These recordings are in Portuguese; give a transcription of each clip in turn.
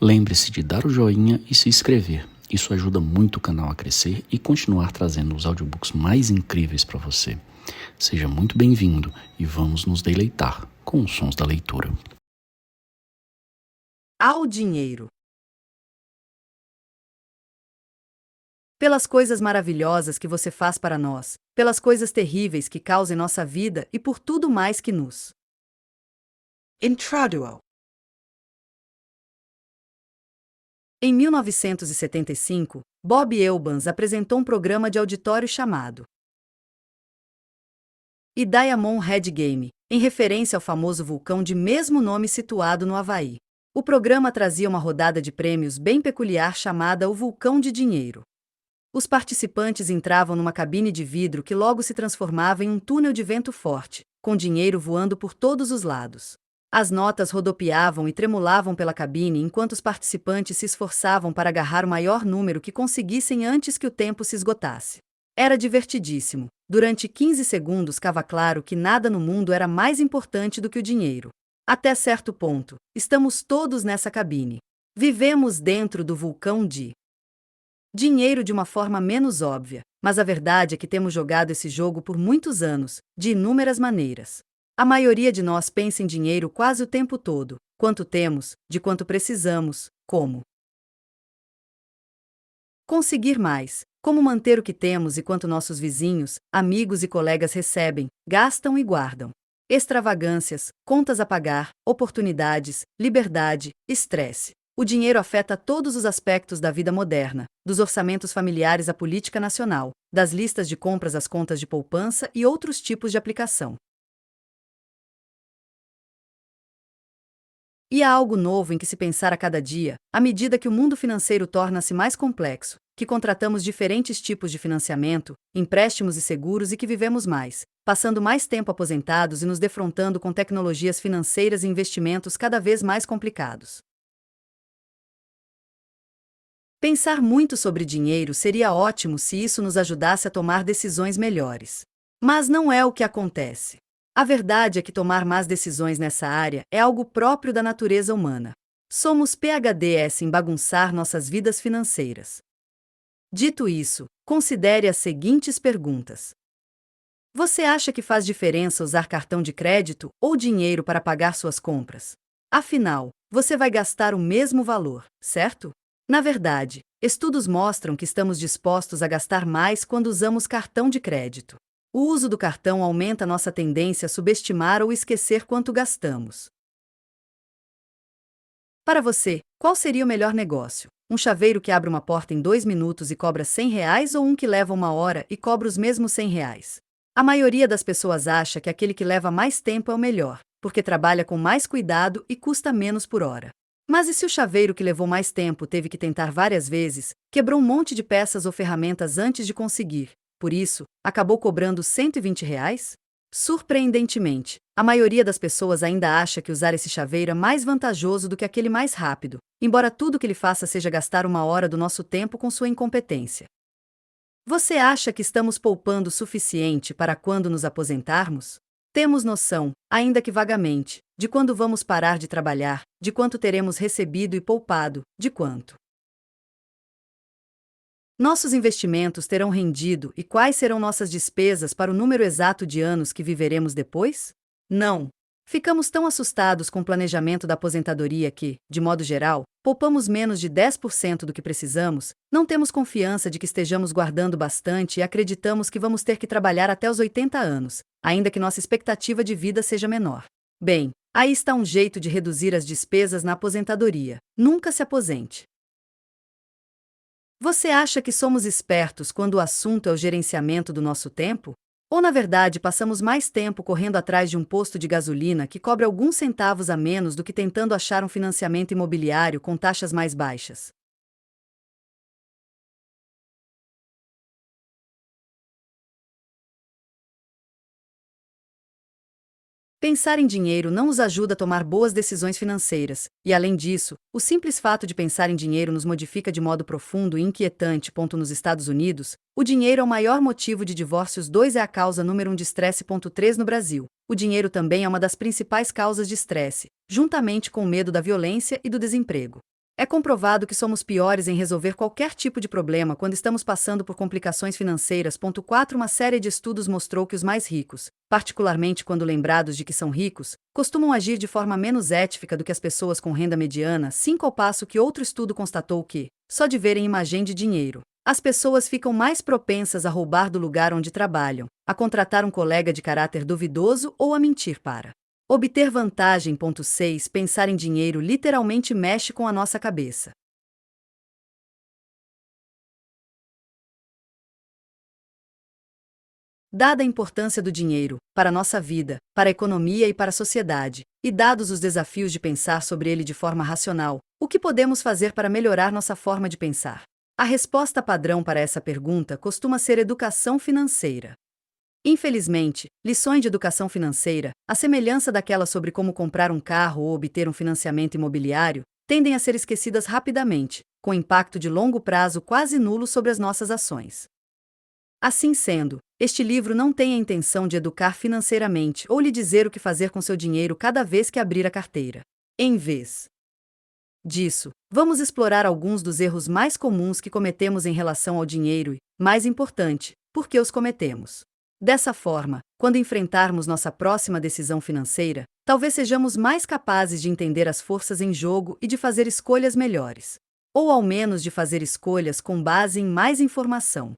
Lembre-se de dar o joinha e se inscrever. Isso ajuda muito o canal a crescer e continuar trazendo os audiobooks mais incríveis para você. Seja muito bem-vindo e vamos nos deleitar com os sons da leitura. Ao dinheiro. Pelas coisas maravilhosas que você faz para nós, pelas coisas terríveis que causam em nossa vida e por tudo mais que nos introduo. Em 1975, Bob Eubanks apresentou um programa de auditório chamado E Diamond Head Game, em referência ao famoso vulcão de mesmo nome situado no Havaí. O programa trazia uma rodada de prêmios bem peculiar chamada o Vulcão de Dinheiro. Os participantes entravam numa cabine de vidro que logo se transformava em um túnel de vento forte, com dinheiro voando por todos os lados. As notas rodopiavam e tremulavam pela cabine enquanto os participantes se esforçavam para agarrar o maior número que conseguissem antes que o tempo se esgotasse. Era divertidíssimo. Durante 15 segundos ficava claro que nada no mundo era mais importante do que o dinheiro. Até certo ponto, estamos todos nessa cabine. Vivemos dentro do vulcão de dinheiro de uma forma menos óbvia, mas a verdade é que temos jogado esse jogo por muitos anos, de inúmeras maneiras. A maioria de nós pensa em dinheiro quase o tempo todo: quanto temos, de quanto precisamos, como conseguir mais, como manter o que temos e quanto nossos vizinhos, amigos e colegas recebem, gastam e guardam. Extravagâncias, contas a pagar, oportunidades, liberdade, estresse. O dinheiro afeta todos os aspectos da vida moderna, dos orçamentos familiares à política nacional, das listas de compras às contas de poupança e outros tipos de aplicação. E há algo novo em que se pensar a cada dia, à medida que o mundo financeiro torna-se mais complexo, que contratamos diferentes tipos de financiamento, empréstimos e seguros e que vivemos mais, passando mais tempo aposentados e nos defrontando com tecnologias financeiras e investimentos cada vez mais complicados. Pensar muito sobre dinheiro seria ótimo se isso nos ajudasse a tomar decisões melhores. Mas não é o que acontece. A verdade é que tomar más decisões nessa área é algo próprio da natureza humana. Somos PhDs em bagunçar nossas vidas financeiras. Dito isso, considere as seguintes perguntas. Você acha que faz diferença usar cartão de crédito ou dinheiro para pagar suas compras? Afinal, você vai gastar o mesmo valor, certo? Na verdade, estudos mostram que estamos dispostos a gastar mais quando usamos cartão de crédito. O uso do cartão aumenta nossa tendência a subestimar ou esquecer quanto gastamos. Para você, qual seria o melhor negócio? Um chaveiro que abre uma porta em 2 minutos e cobra R$ 100 ou um que leva 1 hora e cobra os mesmos R$ 100? A maioria das pessoas acha que aquele que leva mais tempo é o melhor, porque trabalha com mais cuidado e custa menos por hora. Mas e se o chaveiro que levou mais tempo teve que tentar várias vezes, quebrou um monte de peças ou ferramentas antes de conseguir, por isso, acabou cobrando R$ 120? Surpreendentemente, a maioria das pessoas ainda acha que usar esse chaveiro é mais vantajoso do que aquele mais rápido, embora tudo que ele faça seja gastar 1 hora do nosso tempo com sua incompetência. Você acha que estamos poupando o suficiente para quando nos aposentarmos? Temos noção, ainda que vagamente, de quando vamos parar de trabalhar, de quanto teremos recebido e poupado, de quanto nossos investimentos terão rendido e quais serão nossas despesas para o número exato de anos que viveremos depois? Não. Ficamos tão assustados com o planejamento da aposentadoria que, de modo geral, poupamos menos de 10% do que precisamos, não temos confiança de que estejamos guardando bastante e acreditamos que vamos ter que trabalhar até os 80 anos, ainda que nossa expectativa de vida seja menor. Bem, aí está um jeito de reduzir as despesas na aposentadoria. Nunca se aposente. Você acha que somos espertos quando o assunto é o gerenciamento do nosso tempo? Ou, na verdade, passamos mais tempo correndo atrás de um posto de gasolina que cobra alguns centavos a menos do que tentando achar um financiamento imobiliário com taxas mais baixas? Pensar em dinheiro não nos ajuda a tomar boas decisões financeiras, e além disso, o simples fato de pensar em dinheiro nos modifica de modo profundo e inquietante. Nos Estados Unidos, o dinheiro é o maior motivo de divórcios. 2 é a causa número 1 de estresse. 3 no Brasil. O dinheiro também é uma das principais causas de estresse, juntamente com o medo da violência e do desemprego. É comprovado que somos piores em resolver qualquer tipo de problema quando estamos passando por complicações financeiras. 4. Uma série de estudos mostrou que os mais ricos, particularmente quando lembrados de que são ricos, costumam agir de forma menos ética do que as pessoas com renda mediana. 5. Ao passo que outro estudo constatou que, só de verem imagem de dinheiro, as pessoas ficam mais propensas a roubar do lugar onde trabalham, a contratar um colega de caráter duvidoso ou a mentir para obter vantagem. 6. Pensar em dinheiro literalmente mexe com a nossa cabeça. Dada a importância do dinheiro para a nossa vida, para a economia e para a sociedade, e dados os desafios de pensar sobre ele de forma racional, o que podemos fazer para melhorar nossa forma de pensar? A resposta padrão para essa pergunta costuma ser educação financeira. Infelizmente, lições de educação financeira, à semelhança daquelas sobre como comprar um carro ou obter um financiamento imobiliário, tendem a ser esquecidas rapidamente, com impacto de longo prazo quase nulo sobre as nossas ações. Assim sendo, este livro não tem a intenção de educar financeiramente ou lhe dizer o que fazer com seu dinheiro cada vez que abrir a carteira. Em vez disso, vamos explorar alguns dos erros mais comuns que cometemos em relação ao dinheiro e, mais importante, por que os cometemos. Dessa forma, quando enfrentarmos nossa próxima decisão financeira, talvez sejamos mais capazes de entender as forças em jogo e de fazer escolhas melhores. Ou ao menos de fazer escolhas com base em mais informação.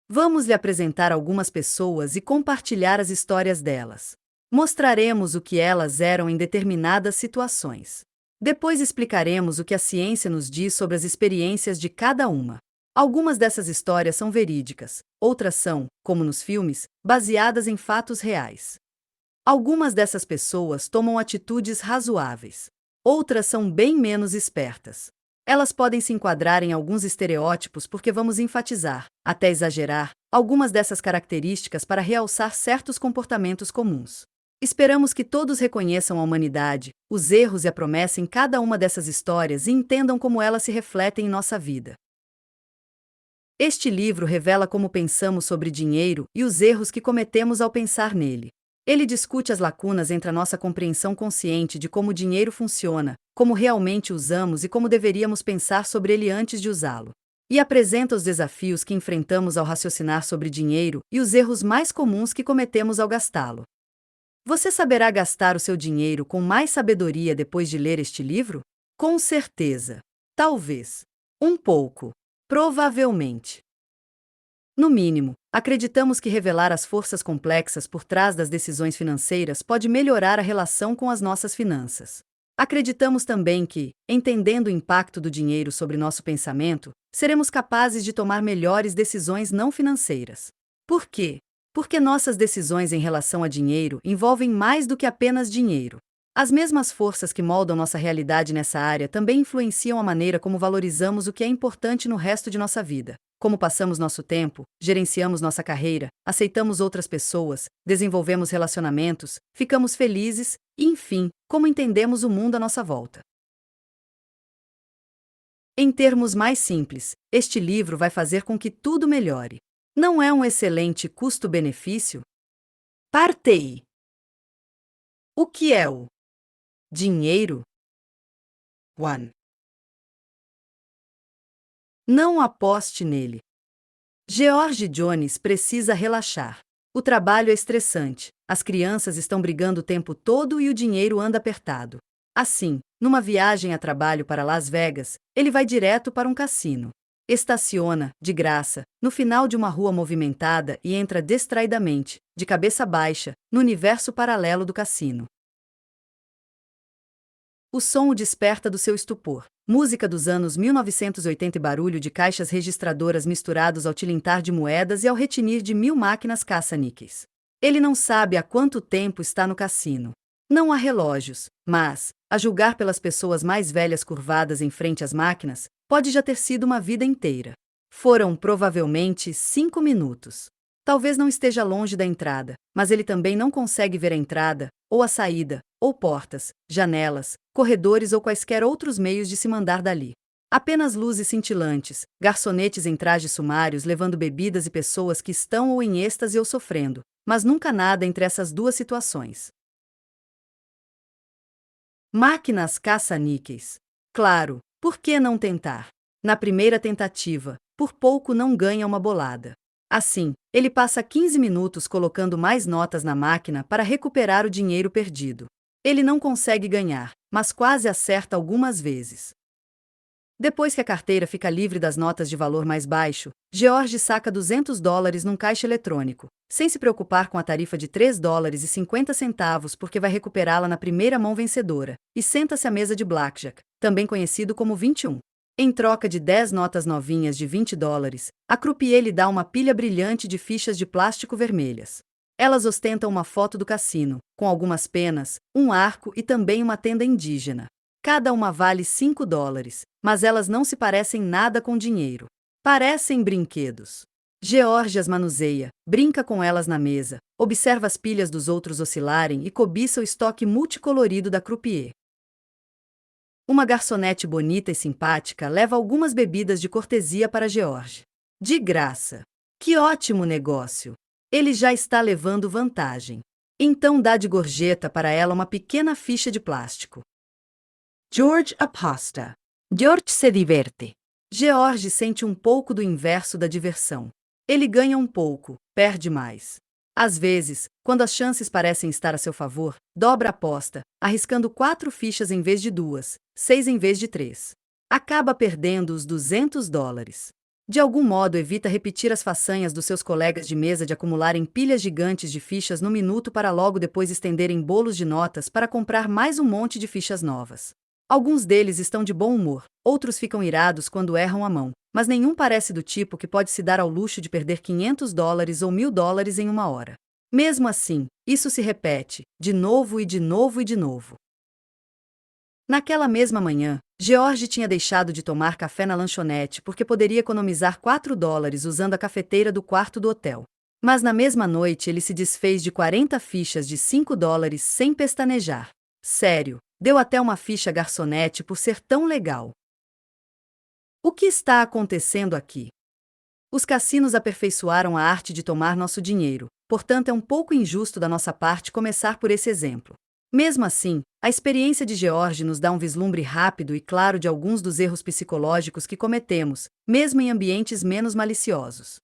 Vamos lhe apresentar algumas pessoas e compartilhar as histórias delas. Mostraremos o que elas eram em determinadas situações. Depois explicaremos o que a ciência nos diz sobre as experiências de cada uma. Algumas dessas histórias são verídicas, outras são, como nos filmes, baseadas em fatos reais. Algumas dessas pessoas tomam atitudes razoáveis. Outras são bem menos espertas. Elas podem se enquadrar em alguns estereótipos porque vamos enfatizar, até exagerar, algumas dessas características para realçar certos comportamentos comuns. Esperamos que todos reconheçam a humanidade, os erros e a promessa em cada uma dessas histórias e entendam como elas se refletem em nossa vida. Este livro revela como pensamos sobre dinheiro e os erros que cometemos ao pensar nele. Ele discute as lacunas entre a nossa compreensão consciente de como o dinheiro funciona, como realmente usamos e como deveríamos pensar sobre ele antes de usá-lo. E apresenta os desafios que enfrentamos ao raciocinar sobre dinheiro e os erros mais comuns que cometemos ao gastá-lo. Você saberá gastar o seu dinheiro com mais sabedoria depois de ler este livro? Com certeza. Talvez. Um pouco. Provavelmente. No mínimo, acreditamos que revelar as forças complexas por trás das decisões financeiras pode melhorar a relação com as nossas finanças. Acreditamos também que, entendendo o impacto do dinheiro sobre nosso pensamento, seremos capazes de tomar melhores decisões não financeiras. Por quê? Porque nossas decisões em relação a dinheiro envolvem mais do que apenas dinheiro. As mesmas forças que moldam nossa realidade nessa área também influenciam a maneira como valorizamos o que é importante no resto de nossa vida, como passamos nosso tempo, gerenciamos nossa carreira, aceitamos outras pessoas, desenvolvemos relacionamentos, ficamos felizes e, enfim, como entendemos o mundo à nossa volta. Em termos mais simples, este livro vai fazer com que tudo melhore. Não é um excelente custo-benefício? Partei! O que é o dinheiro? 1. Não aposte nele. George Jones precisa relaxar. O trabalho é estressante, as crianças estão brigando o tempo todo e o dinheiro anda apertado. Assim, numa viagem a trabalho para Las Vegas, ele vai direto para um cassino. Estaciona, de graça, no final de uma rua movimentada e entra distraidamente, de cabeça baixa, no universo paralelo do cassino. O som o desperta do seu estupor. Música dos anos 1980 e barulho de caixas registradoras misturados ao tilintar de moedas e ao retinir de 1000 máquinas caça-níqueis. Ele não sabe há quanto tempo está no cassino. Não há relógios, mas, a julgar pelas pessoas mais velhas curvadas em frente às máquinas, pode já ter sido uma vida inteira. Foram provavelmente 5 minutos. Talvez não esteja longe da entrada, mas ele também não consegue ver a entrada, ou a saída, ou portas, janelas, corredores ou quaisquer outros meios de se mandar dali. Apenas luzes cintilantes, garçonetes em trajes sumários levando bebidas e pessoas que estão ou em êxtase ou sofrendo, mas nunca nada entre essas duas situações. Máquinas caça-níqueis. Claro, Por que não tentar? Na primeira tentativa, por pouco não ganha uma bolada. Assim, ele passa 15 minutos colocando mais notas na máquina para recuperar o dinheiro perdido. Ele não consegue ganhar, mas quase acerta algumas vezes. Depois que a carteira fica livre das notas de valor mais baixo, George saca $200 num caixa eletrônico, sem se preocupar com a tarifa de $3,50 porque vai recuperá-la na primeira mão vencedora, e senta-se à mesa de blackjack, também conhecido como 21. Em troca de 10 notas novinhas de $20, a croupier lhe dá uma pilha brilhante de fichas de plástico vermelhas. Elas ostentam uma foto do cassino, com algumas penas, um arco e também uma tenda indígena. Cada uma vale $5, mas elas não se parecem nada com dinheiro. Parecem brinquedos. George as manuseia, brinca com elas na mesa, observa as pilhas dos outros oscilarem e cobiça o estoque multicolorido da croupier. Uma garçonete bonita e simpática leva algumas bebidas de cortesia para George. De graça. Que ótimo negócio! Ele já está levando vantagem. Então dá de gorjeta para ela uma pequena ficha de plástico. George aposta. George se diverte. George sente um pouco do inverso da diversão. Ele ganha um pouco, perde mais. Às vezes, quando as chances parecem estar a seu favor, dobra a aposta, arriscando 4 fichas em vez de 2, 6 em vez de 3. Acaba perdendo os $200. De algum modo evita repetir as façanhas dos seus colegas de mesa de acumularem pilhas gigantes de fichas no minuto para logo depois estenderem bolos de notas para comprar mais um monte de fichas novas. Alguns deles estão de bom humor, outros ficam irados quando erram a mão, mas nenhum parece do tipo que pode se dar ao luxo de perder $500 ou $1.000 em uma hora. Mesmo assim, isso se repete, de novo e de novo e de novo. Naquela mesma manhã, George tinha deixado de tomar café na lanchonete porque poderia economizar $4 usando a cafeteira do quarto do hotel. Mas na mesma noite ele se desfez de 40 fichas de $5 sem pestanejar. Sério. Deu até uma ficha à garçonete por ser tão legal. O que está acontecendo aqui? Os cassinos aperfeiçoaram a arte de tomar nosso dinheiro, portanto é um pouco injusto da nossa parte começar por esse exemplo. Mesmo assim, a experiência de George nos dá um vislumbre rápido e claro de alguns dos erros psicológicos que cometemos, mesmo em ambientes menos maliciosos.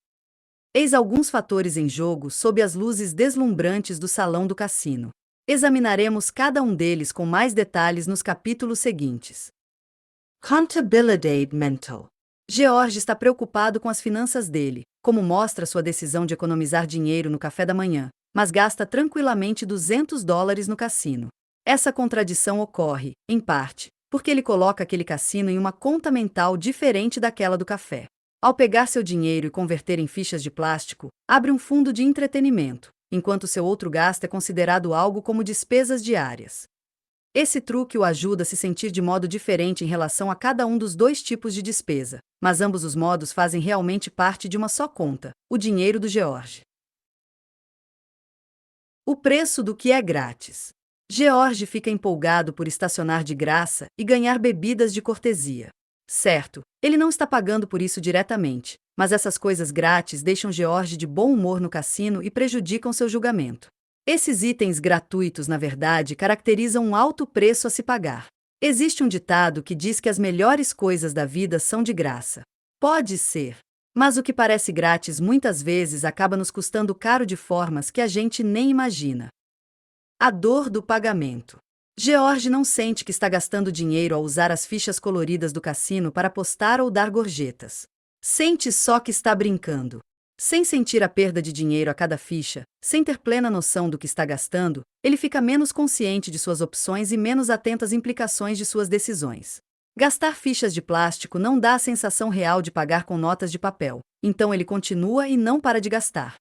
Eis alguns fatores em jogo sob as luzes deslumbrantes do salão do cassino. Examinaremos cada um deles com mais detalhes nos capítulos seguintes. Contabilidade mental. George está preocupado com as finanças dele, como mostra sua decisão de economizar dinheiro no café da manhã, mas gasta tranquilamente $200 no cassino. Essa contradição ocorre, em parte, porque ele coloca aquele cassino em uma conta mental diferente daquela do café. Ao pegar seu dinheiro e converter em fichas de plástico, abre um fundo de entretenimento, enquanto seu outro gasto é considerado algo como despesas diárias. Esse truque o ajuda a se sentir de modo diferente em relação a cada um dos dois tipos de despesa, mas ambos os modos fazem realmente parte de uma só conta, o dinheiro do George. O preço do que é grátis. George fica empolgado por estacionar de graça e ganhar bebidas de cortesia. Certo, ele não está pagando por isso diretamente, mas essas coisas grátis deixam George de bom humor no cassino e prejudicam seu julgamento. Esses itens gratuitos, na verdade, caracterizam um alto preço a se pagar. Existe um ditado que diz que as melhores coisas da vida são de graça. Pode ser, mas o que parece grátis muitas vezes acaba nos custando caro de formas que a gente nem imagina. A dor do pagamento. George não sente que está gastando dinheiro ao usar as fichas coloridas do cassino para apostar ou dar gorjetas. Sente só que está brincando. Sem sentir a perda de dinheiro a cada ficha, sem ter plena noção do que está gastando, ele fica menos consciente de suas opções e menos atento às implicações de suas decisões. Gastar fichas de plástico não dá a sensação real de pagar com notas de papel, então ele continua e não para de gastar.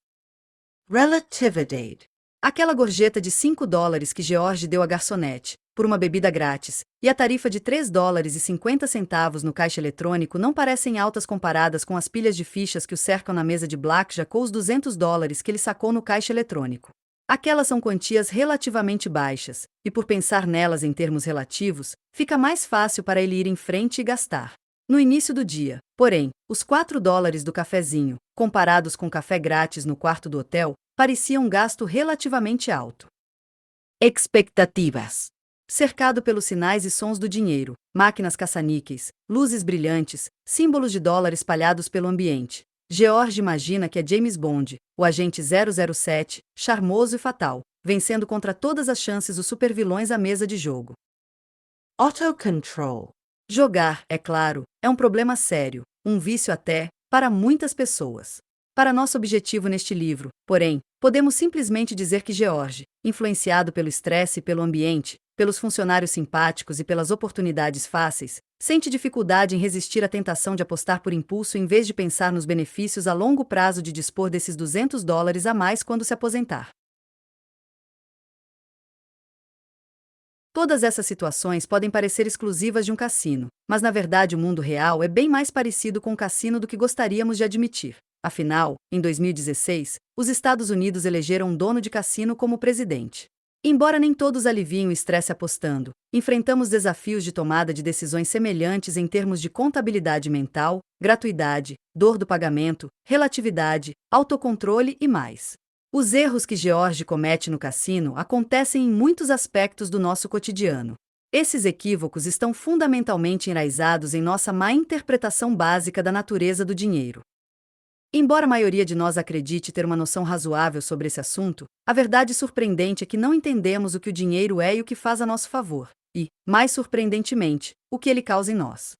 Relativity. Aquela gorjeta de $5 que George deu à garçonete, por uma bebida grátis, e a tarifa de $3,50 no caixa eletrônico não parecem altas comparadas com as pilhas de fichas que o cercam na mesa de blackjack ou os $200 que ele sacou no caixa eletrônico. Aquelas são quantias relativamente baixas, e por pensar nelas em termos relativos, fica mais fácil para ele ir em frente e gastar. No início do dia, porém, os $4 do cafezinho, comparados com café grátis no quarto do hotel, pareciam um gasto relativamente alto. Expectativas. cercado pelos sinais e sons do dinheiro, máquinas caça-níqueis, luzes brilhantes, símbolos de dólar espalhados pelo ambiente. George imagina que é James Bond, o agente 007, charmoso e fatal, vencendo contra todas as chances os supervilões à mesa de jogo. Autocontrol. Jogar, é claro, é um problema sério, um vício até, para muitas pessoas. Para nosso objetivo neste livro, porém, podemos simplesmente dizer que George, influenciado pelo estresse e pelo ambiente, pelos funcionários simpáticos e pelas oportunidades fáceis, sente dificuldade em resistir à tentação de apostar por impulso em vez de pensar nos benefícios a longo prazo de dispor desses $200 a mais quando se aposentar. Todas essas situações podem parecer exclusivas de um cassino, mas na verdade o mundo real é bem mais parecido com um cassino do que gostaríamos de admitir. Afinal, em 2016, os Estados Unidos elegeram um dono de cassino como presidente. Embora nem todos aliviem o estresse apostando, enfrentamos desafios de tomada de decisões semelhantes em termos de contabilidade mental, gratuidade, dor do pagamento, relatividade, autocontrole e mais. Os erros que George comete no cassino acontecem em muitos aspectos do nosso cotidiano. Esses equívocos estão fundamentalmente enraizados em nossa má interpretação básica da natureza do dinheiro. Embora a maioria de nós acredite ter uma noção razoável sobre esse assunto, a verdade surpreendente é que não entendemos o que o dinheiro é e o que faz a nosso favor, e, mais surpreendentemente, o que ele causa em nós.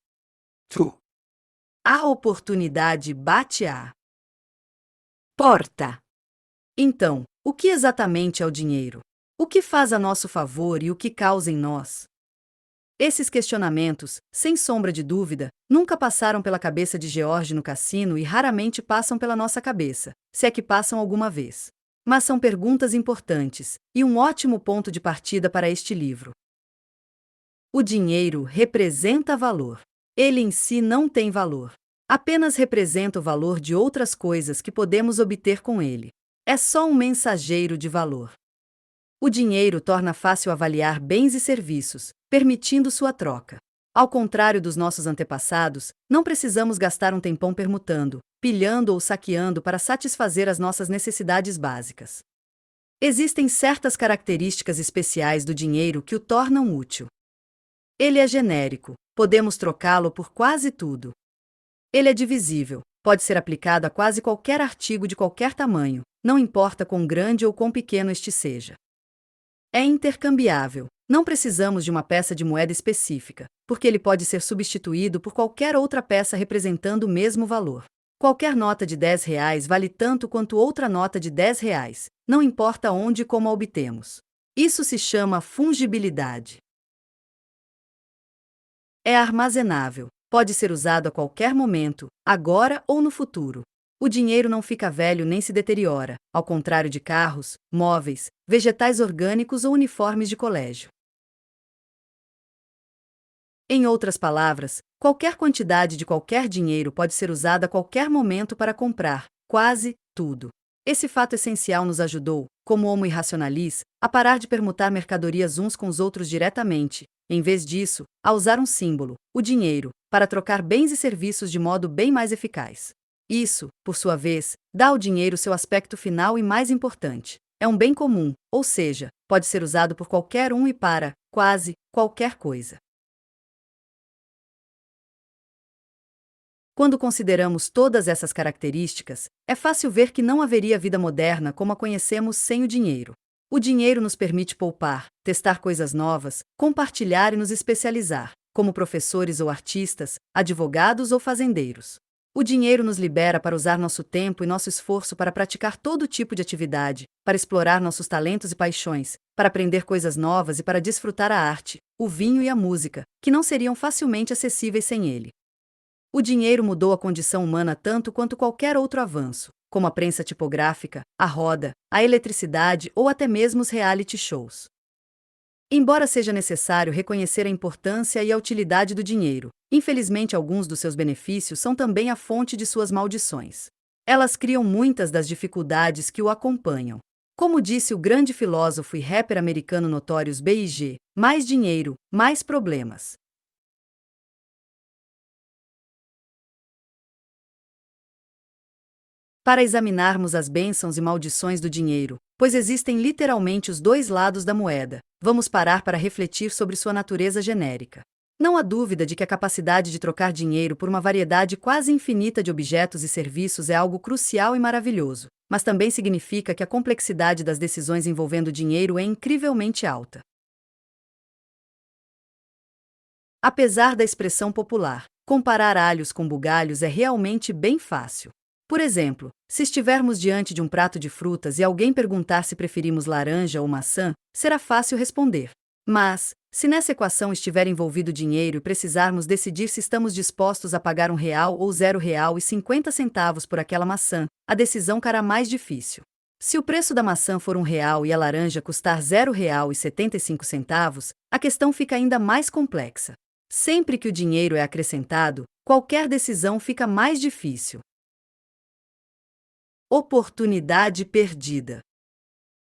A oportunidade bate à porta. Então, o que exatamente é o dinheiro? O que faz a nosso favor e o que causa em nós? Esses questionamentos, sem sombra de dúvida, nunca passaram pela cabeça de George no cassino e raramente passam pela nossa cabeça, se é que passam alguma vez. Mas são perguntas importantes, e um ótimo ponto de partida para este livro. O dinheiro representa valor. Ele em si não tem valor. Apenas representa o valor de outras coisas que podemos obter com ele. É só um mensageiro de valor. O dinheiro torna fácil avaliar bens e serviços, permitindo sua troca. Ao contrário dos nossos antepassados, não precisamos gastar um tempão permutando, pilhando ou saqueando para satisfazer as nossas necessidades básicas. Existem certas características especiais do dinheiro que o tornam útil. Ele é genérico, podemos trocá-lo por quase tudo. Ele é divisível, pode ser aplicado a quase qualquer artigo de qualquer tamanho, não importa quão grande ou quão pequeno este seja. É intercambiável, não precisamos de uma peça de moeda específica, porque ele pode ser substituído por qualquer outra peça representando o mesmo valor. Qualquer nota de R$ 10 vale tanto quanto outra nota de R$ 10, não importa onde e como a obtemos. Isso se chama fungibilidade. É armazenável, pode ser usado a qualquer momento, agora ou no futuro. O dinheiro não fica velho nem se deteriora, ao contrário de carros, móveis, vegetais orgânicos ou uniformes de colégio. Em outras palavras, qualquer quantidade de qualquer dinheiro pode ser usada a qualquer momento para comprar, quase, tudo. Esse fato essencial nos ajudou, como Homo irracionalis, a parar de permutar mercadorias uns com os outros diretamente, em vez disso, a usar um símbolo, o dinheiro, para trocar bens e serviços de modo bem mais eficaz. Isso, por sua vez, dá ao dinheiro seu aspecto final e mais importante. É um bem comum, ou seja, pode ser usado por qualquer um e para, quase, qualquer coisa. Quando consideramos todas essas características, é fácil ver que não haveria vida moderna como a conhecemos sem o dinheiro. O dinheiro nos permite poupar, testar coisas novas, compartilhar e nos especializar, como professores ou artistas, advogados ou fazendeiros. O dinheiro nos libera para usar nosso tempo e nosso esforço para praticar todo tipo de atividade, para explorar nossos talentos e paixões, para aprender coisas novas e para desfrutar a arte, o vinho e a música, que não seriam facilmente acessíveis sem ele. O dinheiro mudou a condição humana tanto quanto qualquer outro avanço, como a prensa tipográfica, a roda, a eletricidade ou até mesmo os reality shows. Embora seja necessário reconhecer a importância e a utilidade do dinheiro, infelizmente alguns dos seus benefícios são também a fonte de suas maldições. Elas criam muitas das dificuldades que o acompanham. Como disse o grande filósofo e rapper americano Notorious B.I.G., mais dinheiro, mais problemas. Para examinarmos as bênçãos e maldições do dinheiro, pois existem literalmente os dois lados da moeda. Vamos parar para refletir sobre sua natureza genérica. Não há dúvida de que a capacidade de trocar dinheiro por uma variedade quase infinita de objetos e serviços é algo crucial e maravilhoso, mas também significa que a complexidade das decisões envolvendo dinheiro é incrivelmente alta. Apesar da expressão popular, comparar alhos com bugalhos é realmente bem fácil. Por exemplo, se estivermos diante de um prato de frutas e alguém perguntar se preferimos laranja ou maçã, será fácil responder. Mas, se nessa equação estiver envolvido dinheiro e precisarmos decidir se estamos dispostos a pagar R$ 1 ou R$ 0,50 por aquela maçã, a decisão será mais difícil. Se o preço da maçã for R$ 1 e a laranja custar R$ 0,75, a questão fica ainda mais complexa. Sempre que o dinheiro é acrescentado, qualquer decisão fica mais difícil. Oportunidade perdida.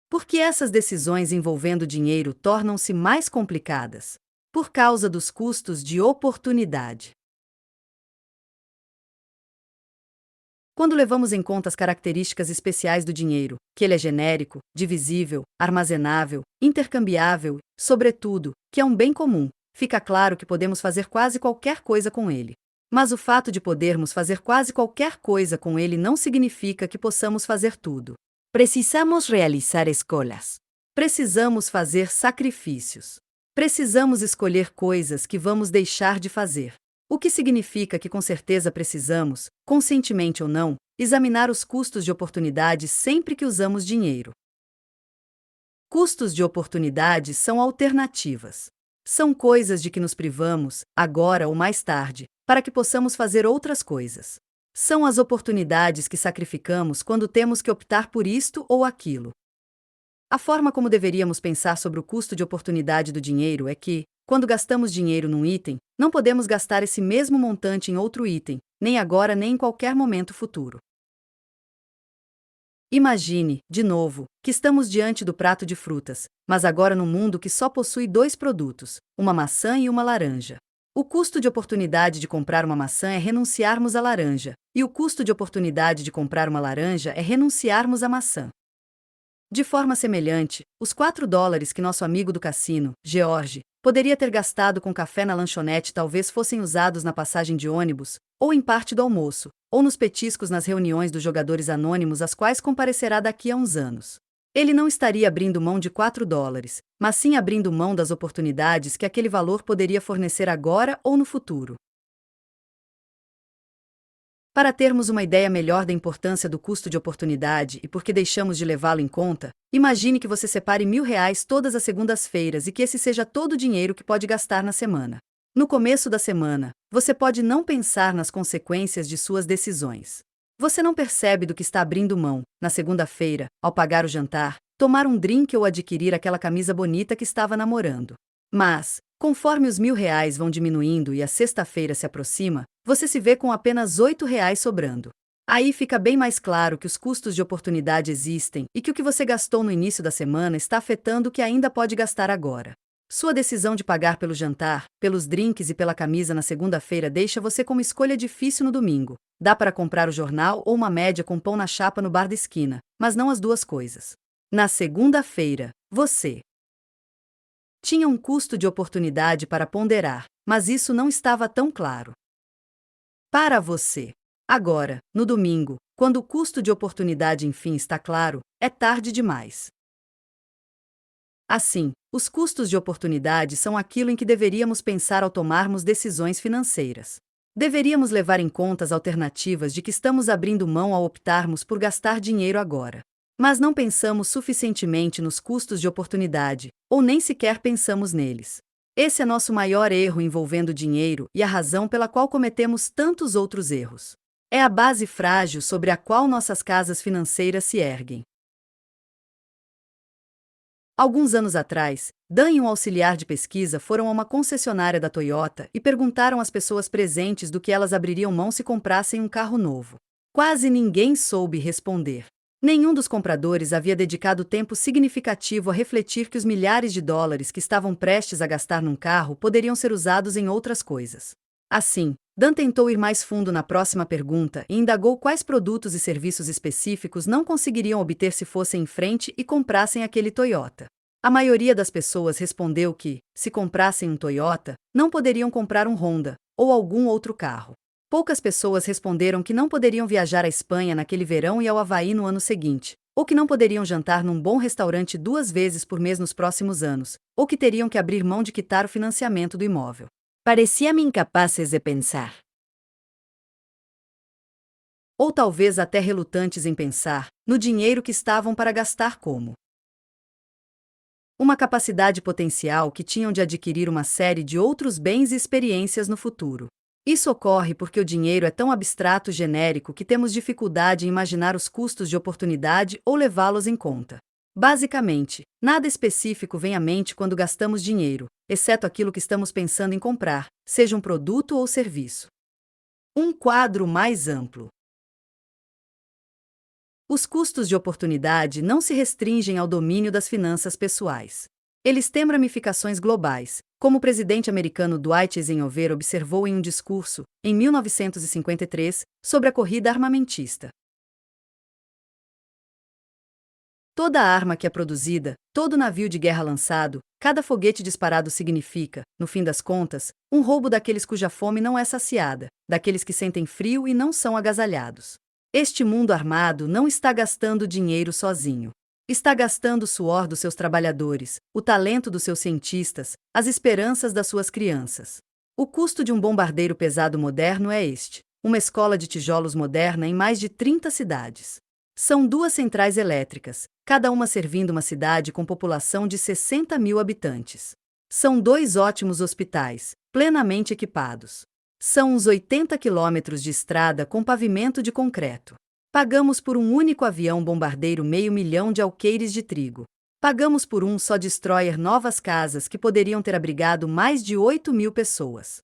Por que essas decisões envolvendo dinheiro tornam-se mais complicadas? Por causa dos custos de oportunidade. Quando levamos em conta as características especiais do dinheiro, que ele é genérico, divisível, armazenável, intercambiável, sobretudo, que é um bem comum, fica claro que podemos fazer quase qualquer coisa com ele. Mas o fato de podermos fazer quase qualquer coisa com ele não significa que possamos fazer tudo. Precisamos realizar escolhas. Precisamos fazer sacrifícios. Precisamos escolher coisas que vamos deixar de fazer. O que significa que com certeza precisamos, conscientemente ou não, examinar os custos de oportunidade sempre que usamos dinheiro. Custos de oportunidade são alternativas. São coisas de que nos privamos, agora ou mais tarde, para que possamos fazer outras coisas. São as oportunidades que sacrificamos quando temos que optar por isto ou aquilo. A forma como deveríamos pensar sobre o custo de oportunidade do dinheiro é que, quando gastamos dinheiro num item, não podemos gastar esse mesmo montante em outro item, nem agora nem em qualquer momento futuro. Imagine, de novo, que estamos diante do prato de frutas, mas agora num mundo que só possui dois produtos, uma maçã e uma laranja. O custo de oportunidade de comprar uma maçã é renunciarmos à laranja, e o custo de oportunidade de comprar uma laranja é renunciarmos à maçã. De forma semelhante, os $4 que nosso amigo do cassino, George, poderia ter gastado com café na lanchonete talvez fossem usados na passagem de ônibus, ou em parte do almoço, ou nos petiscos nas reuniões dos jogadores anônimos às quais comparecerá daqui a uns anos. Ele não estaria abrindo mão de $4, mas sim abrindo mão das oportunidades que aquele valor poderia fornecer agora ou no futuro. Para termos uma ideia melhor da importância do custo de oportunidade e por que deixamos de levá-lo em conta, imagine que você separe R$ 1.000 todas as segundas-feiras e que esse seja todo o dinheiro que pode gastar na semana. No começo da semana, você pode não pensar nas consequências de suas decisões. Você não percebe do que está abrindo mão, na segunda-feira, ao pagar o jantar, tomar um drink ou adquirir aquela camisa bonita que estava namorando. Mas, conforme os R$ 1.000 vão diminuindo e a sexta-feira se aproxima, você se vê com apenas R$ 8 sobrando. Aí fica bem mais claro que os custos de oportunidade existem e que o que você gastou no início da semana está afetando o que ainda pode gastar agora. Sua decisão de pagar pelo jantar, pelos drinks e pela camisa na segunda-feira deixa você com uma escolha difícil no domingo. Dá para comprar o jornal ou uma média com pão na chapa no bar da esquina, mas não as duas coisas. Na segunda-feira, você tinha um custo de oportunidade para ponderar, mas isso não estava tão claro para você. Agora, no domingo, quando o custo de oportunidade enfim está claro, é tarde demais. Assim, os custos de oportunidade são aquilo em que deveríamos pensar ao tomarmos decisões financeiras. Deveríamos levar em conta as alternativas de que estamos abrindo mão ao optarmos por gastar dinheiro agora. Mas não pensamos suficientemente nos custos de oportunidade, ou nem sequer pensamos neles. Esse é nosso maior erro envolvendo dinheiro e a razão pela qual cometemos tantos outros erros. É a base frágil sobre a qual nossas casas financeiras se erguem. Alguns anos atrás, Dan e um auxiliar de pesquisa foram a uma concessionária da Toyota e perguntaram às pessoas presentes do que elas abririam mão se comprassem um carro novo. Quase ninguém soube responder. Nenhum dos compradores havia dedicado tempo significativo a refletir que os milhares de dólares que estavam prestes a gastar num carro poderiam ser usados em outras coisas. Assim, Dan tentou ir mais fundo na próxima pergunta e indagou quais produtos e serviços específicos não conseguiriam obter se fossem em frente e comprassem aquele Toyota. A maioria das pessoas respondeu que, se comprassem um Toyota, não poderiam comprar um Honda ou algum outro carro. Poucas pessoas responderam que não poderiam viajar à Espanha naquele verão e ao Havaí no ano seguinte, ou que não poderiam jantar num bom restaurante 2 vezes por mês nos próximos anos, ou que teriam que abrir mão de quitar o financiamento do imóvel. Parecían incapazes de pensar. Ou talvez até relutantes em pensar no dinheiro que estavam para gastar como uma capacidade potencial que tinham de adquirir uma série de outros bens e experiências no futuro. Isso ocorre porque o dinheiro é tão abstrato e genérico que temos dificuldade em imaginar os custos de oportunidade ou levá-los em conta. Basicamente, nada específico vem à mente quando gastamos dinheiro, exceto aquilo que estamos pensando em comprar, seja um produto ou serviço. Um quadro mais amplo. Os custos de oportunidade não se restringem ao domínio das finanças pessoais. Eles têm ramificações globais, como o presidente americano Dwight Eisenhower observou em um discurso, em 1953, sobre a corrida armamentista. Toda arma que é produzida, todo navio de guerra lançado, cada foguete disparado significa, no fim das contas, um roubo daqueles cuja fome não é saciada, daqueles que sentem frio e não são agasalhados. Este mundo armado não está gastando dinheiro sozinho. Está gastando o suor dos seus trabalhadores, o talento dos seus cientistas, as esperanças das suas crianças. O custo de um bombardeiro pesado moderno é este: uma escola de tijolos moderna em mais de 30 cidades. São 2 centrais elétricas, cada uma servindo uma cidade com população de 60 mil habitantes. São 2 ótimos hospitais, plenamente equipados. São uns 80 quilômetros de estrada com pavimento de concreto. Pagamos por um único avião bombardeiro 500.000 de alqueires de trigo. Pagamos por um só destroyer novas casas que poderiam ter abrigado mais de 8.000 pessoas.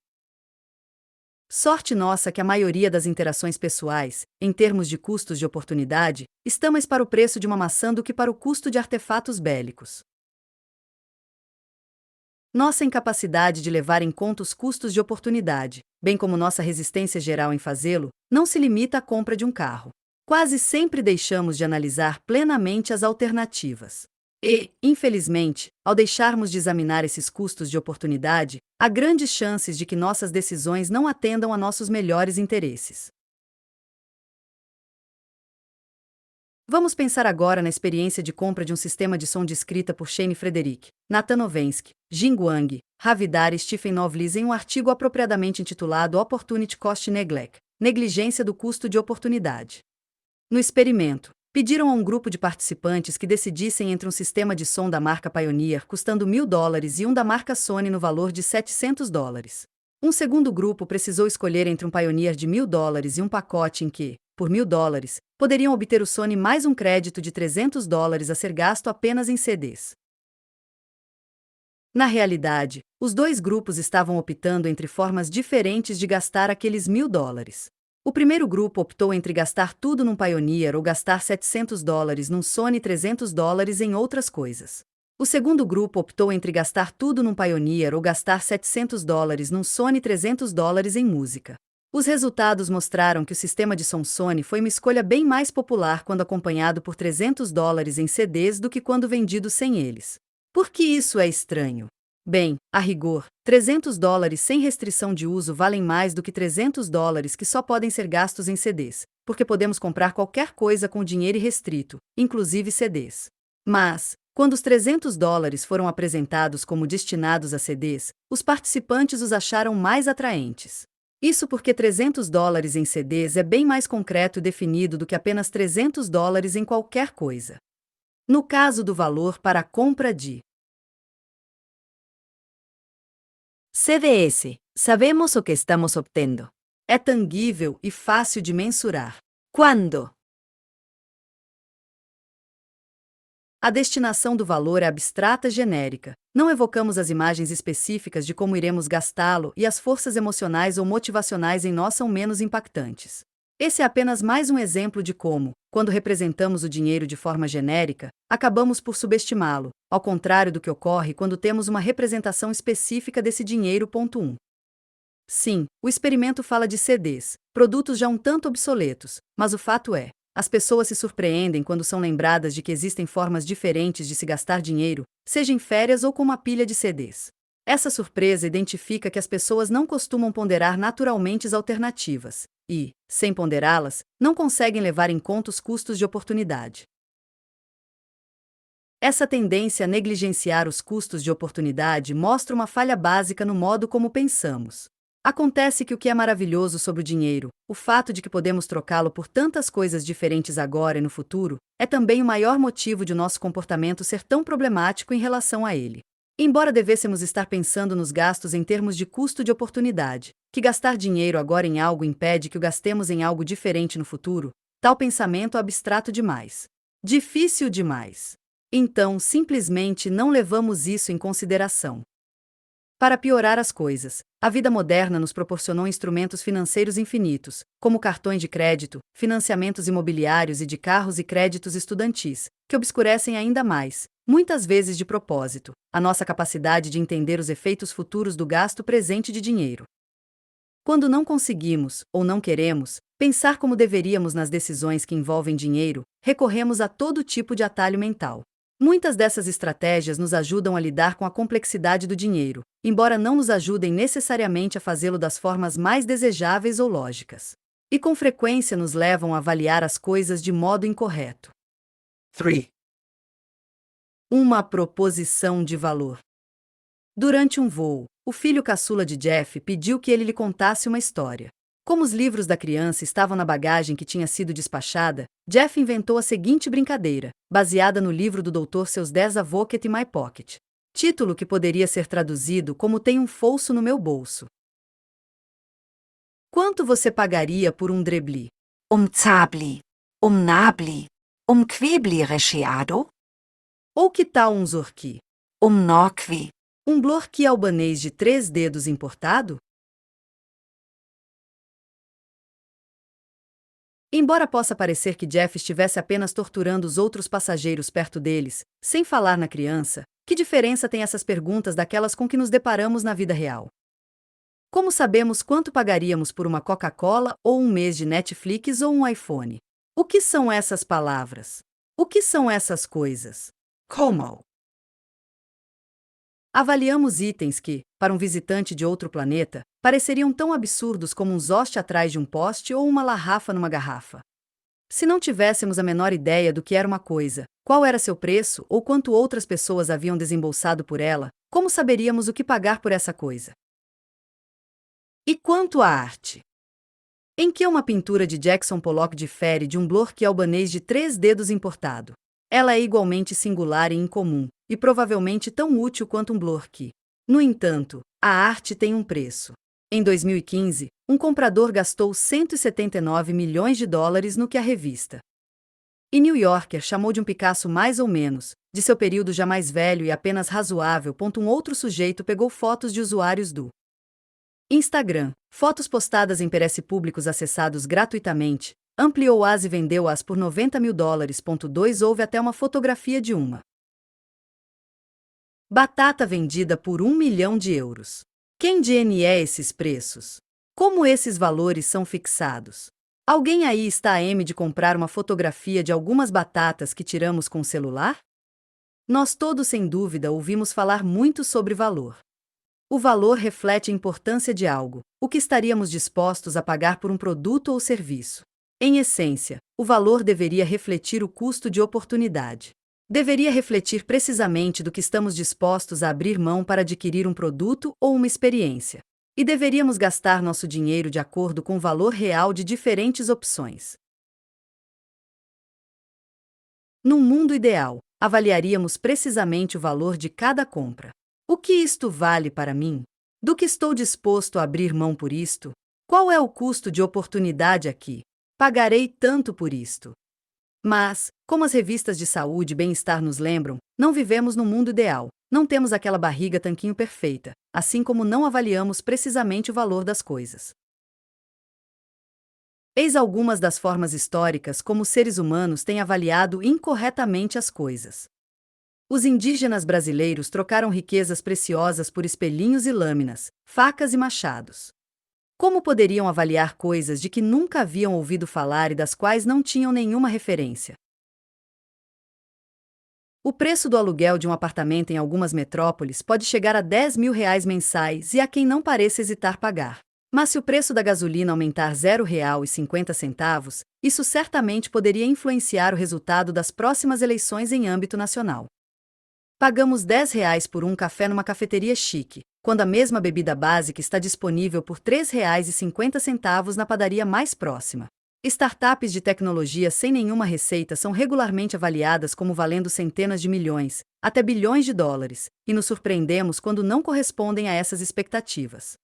Sorte nossa que a maioria das interações pessoais, em termos de custos de oportunidade, está mais para o preço de uma maçã do que para o custo de artefatos bélicos. Nossa incapacidade de levar em conta os custos de oportunidade, bem como nossa resistência geral em fazê-lo, não se limita à compra de um carro. Quase sempre deixamos de analisar plenamente as alternativas. E, infelizmente, ao deixarmos de examinar esses custos de oportunidade, há grandes chances de que nossas decisões não atendam a nossos melhores interesses. Vamos pensar agora na experiência de compra de um sistema de som descrita por Shane Frederick, Nathan Novensky, Jing Wang, Ravidar e Stephen Novlis em um artigo apropriadamente intitulado Opportunity Cost Neglect, Negligência do Custo de Oportunidade. No experimento, pediram a um grupo de participantes que decidissem entre um sistema de som da marca Pioneer custando $1.000 e um da marca Sony no valor de $700. Um segundo grupo precisou escolher entre um Pioneer de $1.000 e um pacote em que, por $1.000, poderiam obter o Sony mais um crédito de $300 a ser gasto apenas em CDs. Na realidade, os 2 grupos estavam optando entre formas diferentes de gastar aqueles $1.000. O primeiro grupo optou entre gastar tudo num Pioneer ou gastar $700 num Sony e $300 em outras coisas. O segundo grupo optou entre gastar tudo num Pioneer ou gastar $700 num Sony e $300 em música. Os resultados mostraram que o sistema de som Sony foi uma escolha bem mais popular quando acompanhado por $300 em CDs do que quando vendido sem eles. Por que isso é estranho? Bem, a rigor, $300 sem restrição de uso valem mais do que $300 que só podem ser gastos em CDs, porque podemos comprar qualquer coisa com dinheiro irrestrito, inclusive CDs. Mas, quando os $300 foram apresentados como destinados a CDs, os participantes os acharam mais atraentes. Isso porque $300 em CDs é bem mais concreto e definido do que apenas $300 em qualquer coisa. No caso do valor para a compra de CDS, sabemos o que estamos obtendo. É tangível e fácil de mensurar. Quando? A destinação do valor é abstrata e genérica. Não evocamos as imagens específicas de como iremos gastá-lo e as forças emocionais ou motivacionais em nós são menos impactantes. Esse é apenas mais um exemplo de como, quando representamos o dinheiro de forma genérica, acabamos por subestimá-lo, ao contrário do que ocorre quando temos uma representação específica desse dinheiro. 1. Sim, o experimento fala de CDs, produtos já um tanto obsoletos, mas o fato é, as pessoas se surpreendem quando são lembradas de que existem formas diferentes de se gastar dinheiro, seja em férias ou com uma pilha de CDs. Essa surpresa identifica que as pessoas não costumam ponderar naturalmente as alternativas e, sem ponderá-las, não conseguem levar em conta os custos de oportunidade. Essa tendência a negligenciar os custos de oportunidade mostra uma falha básica no modo como pensamos. Acontece que o que é maravilhoso sobre o dinheiro, o fato de que podemos trocá-lo por tantas coisas diferentes agora e no futuro, é também o maior motivo de nosso comportamento ser tão problemático em relação a ele. Embora devêssemos estar pensando nos gastos em termos de custo de oportunidade, que gastar dinheiro agora em algo impede que o gastemos em algo diferente no futuro, tal pensamento é abstrato demais. Difícil demais. Então, simplesmente não levamos isso em consideração. Para piorar as coisas, a vida moderna nos proporcionou instrumentos financeiros infinitos, como cartões de crédito, financiamentos imobiliários e de carros e créditos estudantis, que obscurecem ainda mais, muitas vezes de propósito, a nossa capacidade de entender os efeitos futuros do gasto presente de dinheiro. Quando não conseguimos, ou não queremos, pensar como deveríamos nas decisões que envolvem dinheiro, recorremos a todo tipo de atalho mental. Muitas dessas estratégias nos ajudam a lidar com a complexidade do dinheiro, embora não nos ajudem necessariamente a fazê-lo das formas mais desejáveis ou lógicas. E com frequência nos levam a avaliar as coisas de modo incorreto. 3. Uma proposição de valor. Durante um voo, o filho caçula de Jeff pediu que ele lhe contasse uma história. Como os livros da criança estavam na bagagem que tinha sido despachada, Jeff inventou a seguinte brincadeira, baseada no livro do Dr. Seus 10 Advocate in My Pocket. Título que poderia ser traduzido como Tem um Folso no meu bolso. Quanto você pagaria por um drebli? Zabli, nabli, quebli recheado, Ou que tal um zorqui? nokvi, Um blorqui albanês de 3 dedos importado? Embora possa parecer que Jeff estivesse apenas torturando os outros passageiros perto deles, sem falar na criança, que diferença tem essas perguntas daquelas com que nos deparamos na vida real? Como sabemos quanto pagaríamos por uma Coca-Cola ou um mês de Netflix ou um iPhone? O que são essas palavras? O que são essas coisas? Como? Avaliamos itens que, para um visitante de outro planeta, pareceriam tão absurdos como um zoste atrás de um poste ou uma larrafa numa garrafa. Se não tivéssemos a menor ideia do que era uma coisa, qual era seu preço ou quanto outras pessoas haviam desembolsado por ela, como saberíamos o que pagar por essa coisa? E quanto à arte? Em que uma pintura de Jackson Pollock difere de um blorqui albanês de 3 dedos importado? Ela é igualmente singular e incomum, e provavelmente tão útil quanto um blorqui. No entanto, a arte tem um preço. Em 2015, um comprador gastou 179 milhões de dólares no que a revista e New Yorker chamou de um Picasso mais ou menos, de seu período já mais velho e apenas razoável. Um outro sujeito pegou fotos de usuários do Instagram, fotos postadas em perece públicos acessados gratuitamente, ampliou-as e vendeu-as por 90 mil dólares. 2 Houve até uma fotografia de uma batata vendida por 1 milhão de euros. Quem DNE esses preços? Como esses valores são fixados? Alguém aí está a M de comprar uma fotografia de algumas batatas que tiramos com o celular? Nós todos, sem dúvida, ouvimos falar muito sobre valor. O valor reflete a importância de algo, o que estaríamos dispostos a pagar por um produto ou serviço. Em essência, o valor deveria refletir o custo de oportunidade. Deveria refletir precisamente do que estamos dispostos a abrir mão para adquirir um produto ou uma experiência. E deveríamos gastar nosso dinheiro de acordo com o valor real de diferentes opções. Num mundo ideal, avaliaríamos precisamente o valor de cada compra. O que isto vale para mim? Do que estou disposto a abrir mão por isto? Qual é o custo de oportunidade aqui? Pagarei tanto por isto. Mas, como as revistas de saúde e bem-estar nos lembram, não vivemos num mundo ideal, não temos aquela barriga tanquinho perfeita, assim como não avaliamos precisamente o valor das coisas. Eis algumas das formas históricas como os seres humanos têm avaliado incorretamente as coisas. Os indígenas brasileiros trocaram riquezas preciosas por espelhinhos e lâminas, facas e machados. Como poderiam avaliar coisas de que nunca haviam ouvido falar e das quais não tinham nenhuma referência? O preço do aluguel de um apartamento em algumas metrópoles pode chegar a R$ 10.000 mensais e há quem não pareça hesitar pagar. Mas se o preço da gasolina aumentar R$ 0,50, isso certamente poderia influenciar o resultado das próximas eleições em âmbito nacional. Pagamos R$ 10 por um café numa cafeteria chique, quando a mesma bebida básica está disponível por R$ 3,50 na padaria mais próxima. Startups de tecnologia sem nenhuma receita são regularmente avaliadas como valendo centenas de milhões, até bilhões de dólares, e nos surpreendemos quando não correspondem a essas expectativas.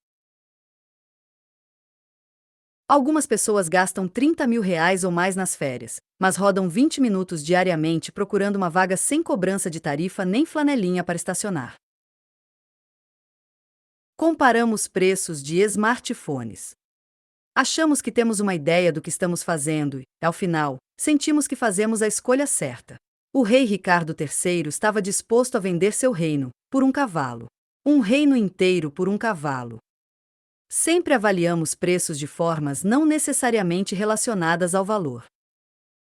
Algumas pessoas gastam R$ 30.000 ou mais nas férias, mas rodam 20 minutos diariamente procurando uma vaga sem cobrança de tarifa nem flanelinha para estacionar. Comparamos preços de smartphones. Achamos que temos uma ideia do que estamos fazendo e, ao final, sentimos que fazemos a escolha certa. O rei Ricardo III estava disposto a vender seu reino, por um cavalo. Um reino inteiro por um cavalo. Sempre avaliamos preços de formas não necessariamente relacionadas ao valor.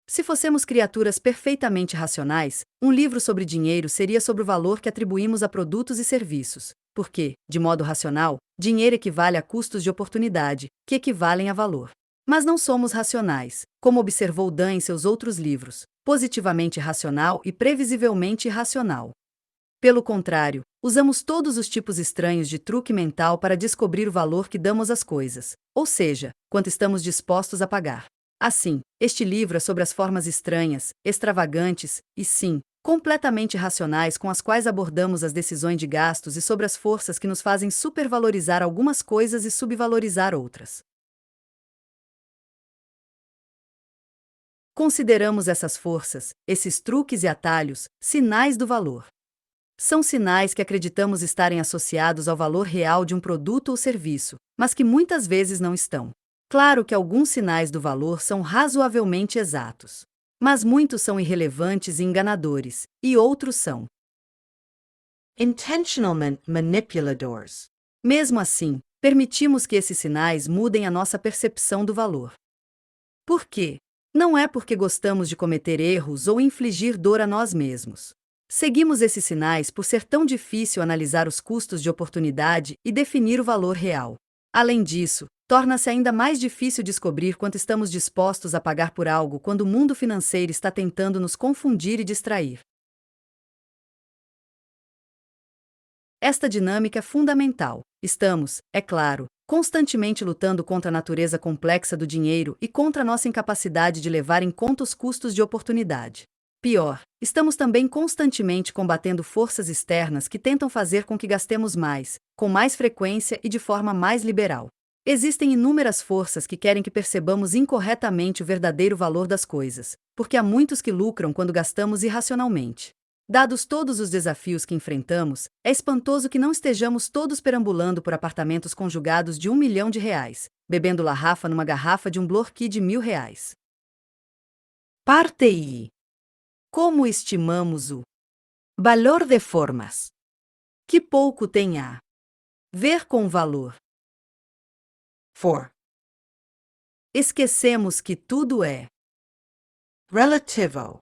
Se fossemos criaturas perfeitamente racionais, um livro sobre dinheiro seria sobre o valor que atribuímos a produtos e serviços, porque, de modo racional, dinheiro equivale a custos de oportunidade, que equivalem a valor. Mas não somos racionais, como observou Dan em seus outros livros, Positivamente Racional e Previsivelmente Irracional. Pelo contrário, usamos todos os tipos estranhos de truque mental para descobrir o valor que damos às coisas, ou seja, quanto estamos dispostos a pagar. Assim, este livro é sobre as formas estranhas, extravagantes e, sim, completamente racionais com as quais abordamos as decisões de gastos e sobre as forças que nos fazem supervalorizar algumas coisas e subvalorizar outras. Consideramos essas forças, esses truques e atalhos, sinais do valor. São sinais que acreditamos estarem associados ao valor real de um produto ou serviço, mas que muitas vezes não estão. Claro que alguns sinais do valor são razoavelmente exatos, mas muitos são irrelevantes e enganadores, e outros são intentionalmente manipuladores. Mesmo assim, permitimos que esses sinais mudem a nossa percepção do valor. Por quê? Não é porque gostamos de cometer erros ou infligir dor a nós mesmos. Seguimos esses sinais por ser tão difícil analisar os custos de oportunidade e definir o valor real. Além disso, torna-se ainda mais difícil descobrir quanto estamos dispostos a pagar por algo quando o mundo financeiro está tentando nos confundir e distrair. Esta dinâmica é fundamental. Estamos, é claro, constantemente lutando contra a natureza complexa do dinheiro e contra a nossa incapacidade de levar em conta os custos de oportunidade. Pior, estamos também constantemente combatendo forças externas que tentam fazer com que gastemos mais, com mais frequência e de forma mais liberal. Existem inúmeras forças que querem que percebamos incorretamente o verdadeiro valor das coisas, porque há muitos que lucram quando gastamos irracionalmente. Dados todos os desafios que enfrentamos, é espantoso que não estejamos todos perambulando por apartamentos conjugados de R$ 1.000.000, bebendo larrafa numa garrafa de um Blorqui de R$ 1.000. Parte I. Como estimamos o valor de formas? Que pouco tem a ver com valor. 4. Esquecemos que tudo é Relativo.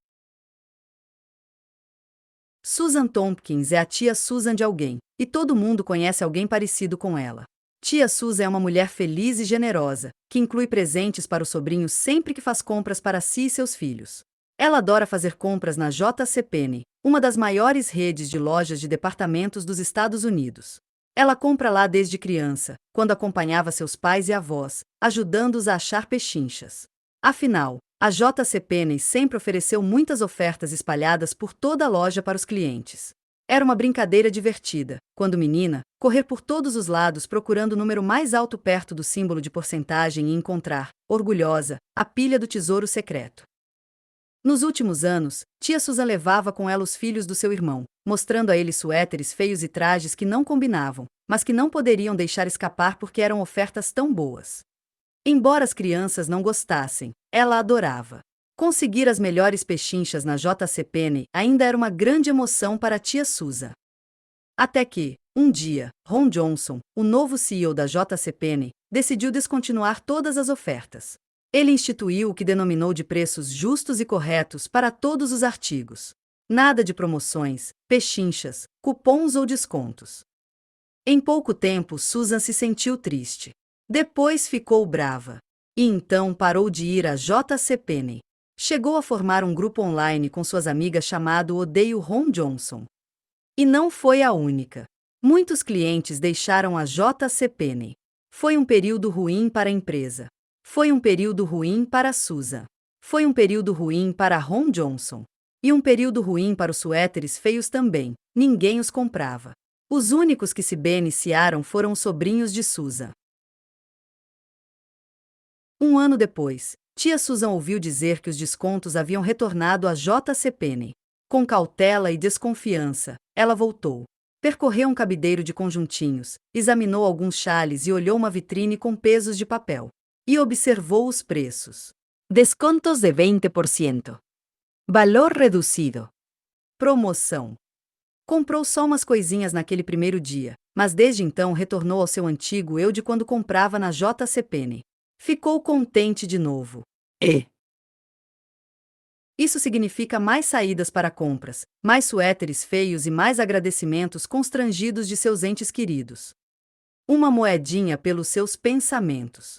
Susan Tompkins é a tia Susan de alguém, e todo mundo conhece alguém parecido com ela. Tia Susan é uma mulher feliz e generosa, que inclui presentes para o sobrinho sempre que faz compras para si e seus filhos. Ela adora fazer compras na JCPenney, uma das maiores redes de lojas de departamentos dos Estados Unidos. Ela compra lá desde criança, quando acompanhava seus pais e avós, ajudando-os a achar pechinchas. Afinal, a JCPenney sempre ofereceu muitas ofertas espalhadas por toda a loja para os clientes. Era uma brincadeira divertida, quando menina, correr por todos os lados procurando o número mais alto perto do símbolo de porcentagem e encontrar, orgulhosa, a pilha do tesouro secreto. Nos últimos anos, tia Susan levava com ela os filhos do seu irmão, mostrando a eles suéteres feios e trajes que não combinavam, mas que não poderiam deixar escapar porque eram ofertas tão boas. Embora as crianças não gostassem, ela adorava. Conseguir as melhores pechinchas na JCPenney ainda era uma grande emoção para a tia Susan. Até que, um dia, Ron Johnson, o novo CEO da JCPenney, decidiu descontinuar todas as ofertas. Ele instituiu o que denominou de preços justos e corretos para todos os artigos. Nada de promoções, pechinchas, cupons ou descontos. Em pouco tempo, Susan se sentiu triste. Depois ficou brava. E então parou de ir a J.C. Penney. Chegou a formar um grupo online com suas amigas chamado Odeio Ron Johnson. E não foi a única. Muitos clientes deixaram a J.C. Penney. Foi um período ruim para a empresa. Foi um período ruim para Susan. Foi um período ruim para Ron Johnson. E um período ruim para os suéteres feios também. Ninguém os comprava. Os únicos que se beneficiaram foram os sobrinhos de Susan. Um ano depois, tia Susan ouviu dizer que os descontos haviam retornado a J.C. Penney. Com cautela e desconfiança, ela voltou. Percorreu um cabideiro de conjuntinhos, examinou alguns xales e olhou uma vitrine com pesos de papel. E observou os preços. Descontos de 20%. Valor reduzido. Promoção. Comprou só umas coisinhas naquele primeiro dia, mas desde então retornou ao seu antigo eu de quando comprava na J.C. Penney. Ficou contente de novo. Isso significa mais saídas para compras, mais suéteres feios e mais agradecimentos constrangidos de seus entes queridos. Uma moedinha pelos seus pensamentos.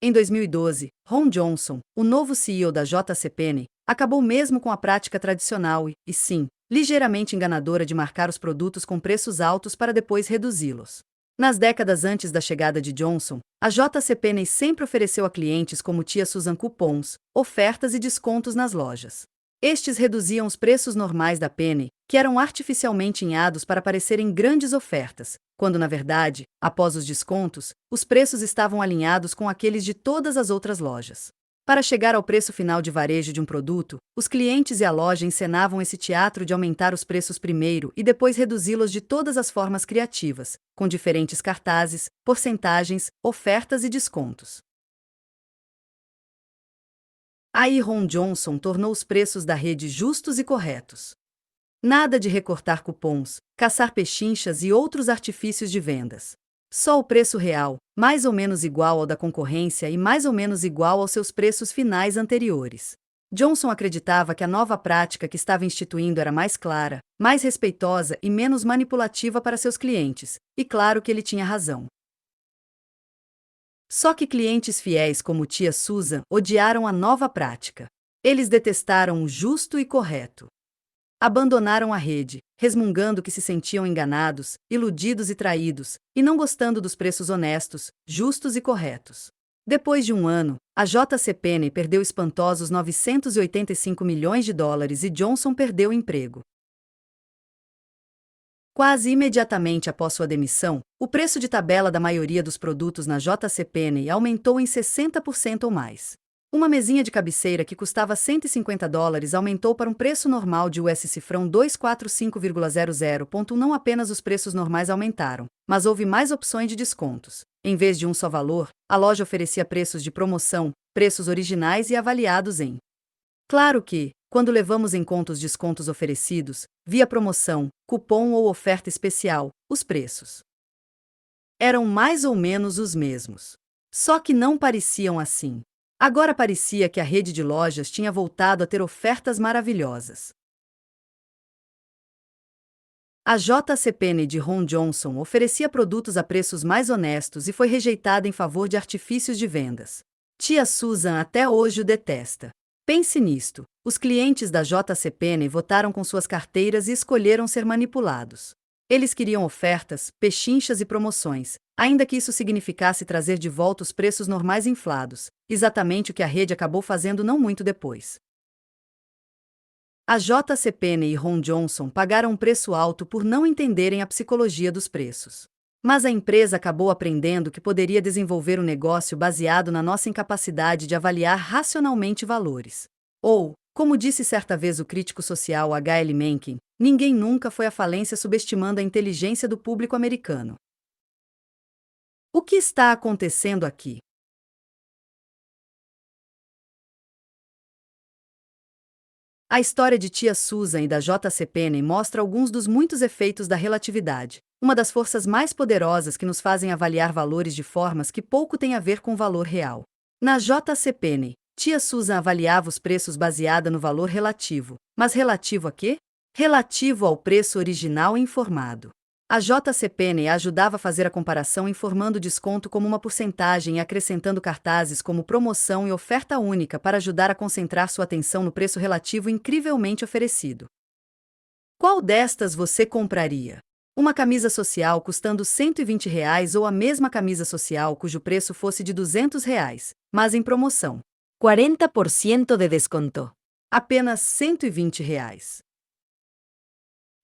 Em 2012, Ron Johnson, o novo CEO da J.C. Penney, acabou mesmo com a prática tradicional e, sim, ligeiramente enganadora de marcar os produtos com preços altos para depois reduzi-los. Nas décadas antes da chegada de Johnson, a J.C. Penney sempre ofereceu a clientes como tia Susan cupons, ofertas e descontos nas lojas. Estes reduziam os preços normais da Penney, que eram artificialmente inhados para parecerem grandes ofertas, quando na verdade, após os descontos, os preços estavam alinhados com aqueles de todas as outras lojas. Para chegar ao preço final de varejo de um produto, os clientes e a loja encenavam esse teatro de aumentar os preços primeiro e depois reduzi-los de todas as formas criativas, com diferentes cartazes, porcentagens, ofertas e descontos. Aí Ron Johnson tornou os preços da rede justos e corretos. Nada de recortar cupons, caçar pechinchas e outros artifícios de vendas. Só o preço real, mais ou menos igual ao da concorrência e mais ou menos igual aos seus preços finais anteriores. Johnson acreditava que a nova prática que estava instituindo era mais clara, mais respeitosa e menos manipulativa para seus clientes, e claro que ele tinha razão. Só que clientes fiéis como tia Susan odiaram a nova prática. Eles detestaram o justo e correto. Abandonaram a rede, resmungando que se sentiam enganados, iludidos e traídos, e não gostando dos preços honestos, justos e corretos. Depois de um ano, a J.C. Penney perdeu espantosos 985 milhões de dólares e Johnson perdeu o emprego. Quase imediatamente após sua demissão, o preço de tabela da maioria dos produtos na J.C. Penney aumentou em 60% ou mais. Uma mesinha de cabeceira que custava $150 aumentou para um preço normal de US cifrão 245,00. Não apenas os preços normais aumentaram, mas houve mais opções de descontos. Em vez de um só valor, a loja oferecia preços de promoção, preços originais e avaliados em. Claro que, quando levamos em conta os descontos oferecidos, via promoção, cupom ou oferta especial, os preços eram mais ou menos os mesmos. Só que não pareciam assim. Agora parecia que a rede de lojas tinha voltado a ter ofertas maravilhosas. A J.C. Penney de Ron Johnson oferecia produtos a preços mais honestos e foi rejeitada em favor de artifícios de vendas. Tia Susan até hoje o detesta. Pense nisto: os clientes da J.C. Penney votaram com suas carteiras e escolheram ser manipulados. Eles queriam ofertas, pechinchas e promoções, ainda que isso significasse trazer de volta os preços normais inflados, exatamente o que a rede acabou fazendo não muito depois. A J.C. Penney e Ron Johnson pagaram um preço alto por não entenderem a psicologia dos preços. Mas a empresa acabou aprendendo que poderia desenvolver um negócio baseado na nossa incapacidade de avaliar racionalmente valores. Ou, como disse certa vez o crítico social H.L. Mencken, ninguém nunca foi à falência subestimando a inteligência do público americano. O que está acontecendo aqui? A história de tia Susan e da J.C. Penney mostra alguns dos muitos efeitos da relatividade. uma das forças mais poderosas que nos fazem avaliar valores de formas que pouco têm a ver com o valor real. Na JCPenney, tia Susan avaliava os preços baseada no valor relativo. Mas relativo a quê? Relativo ao preço original informado. A JCPenney ajudava a fazer a comparação informando o desconto como uma porcentagem e acrescentando cartazes como promoção e oferta única para ajudar a concentrar sua atenção no preço relativo incrivelmente oferecido. Qual destas você compraria? Uma camisa social custando R$ 120 ou a mesma camisa social cujo preço fosse de R$ 200, mas em promoção? 40% de desconto. Apenas R$ 120.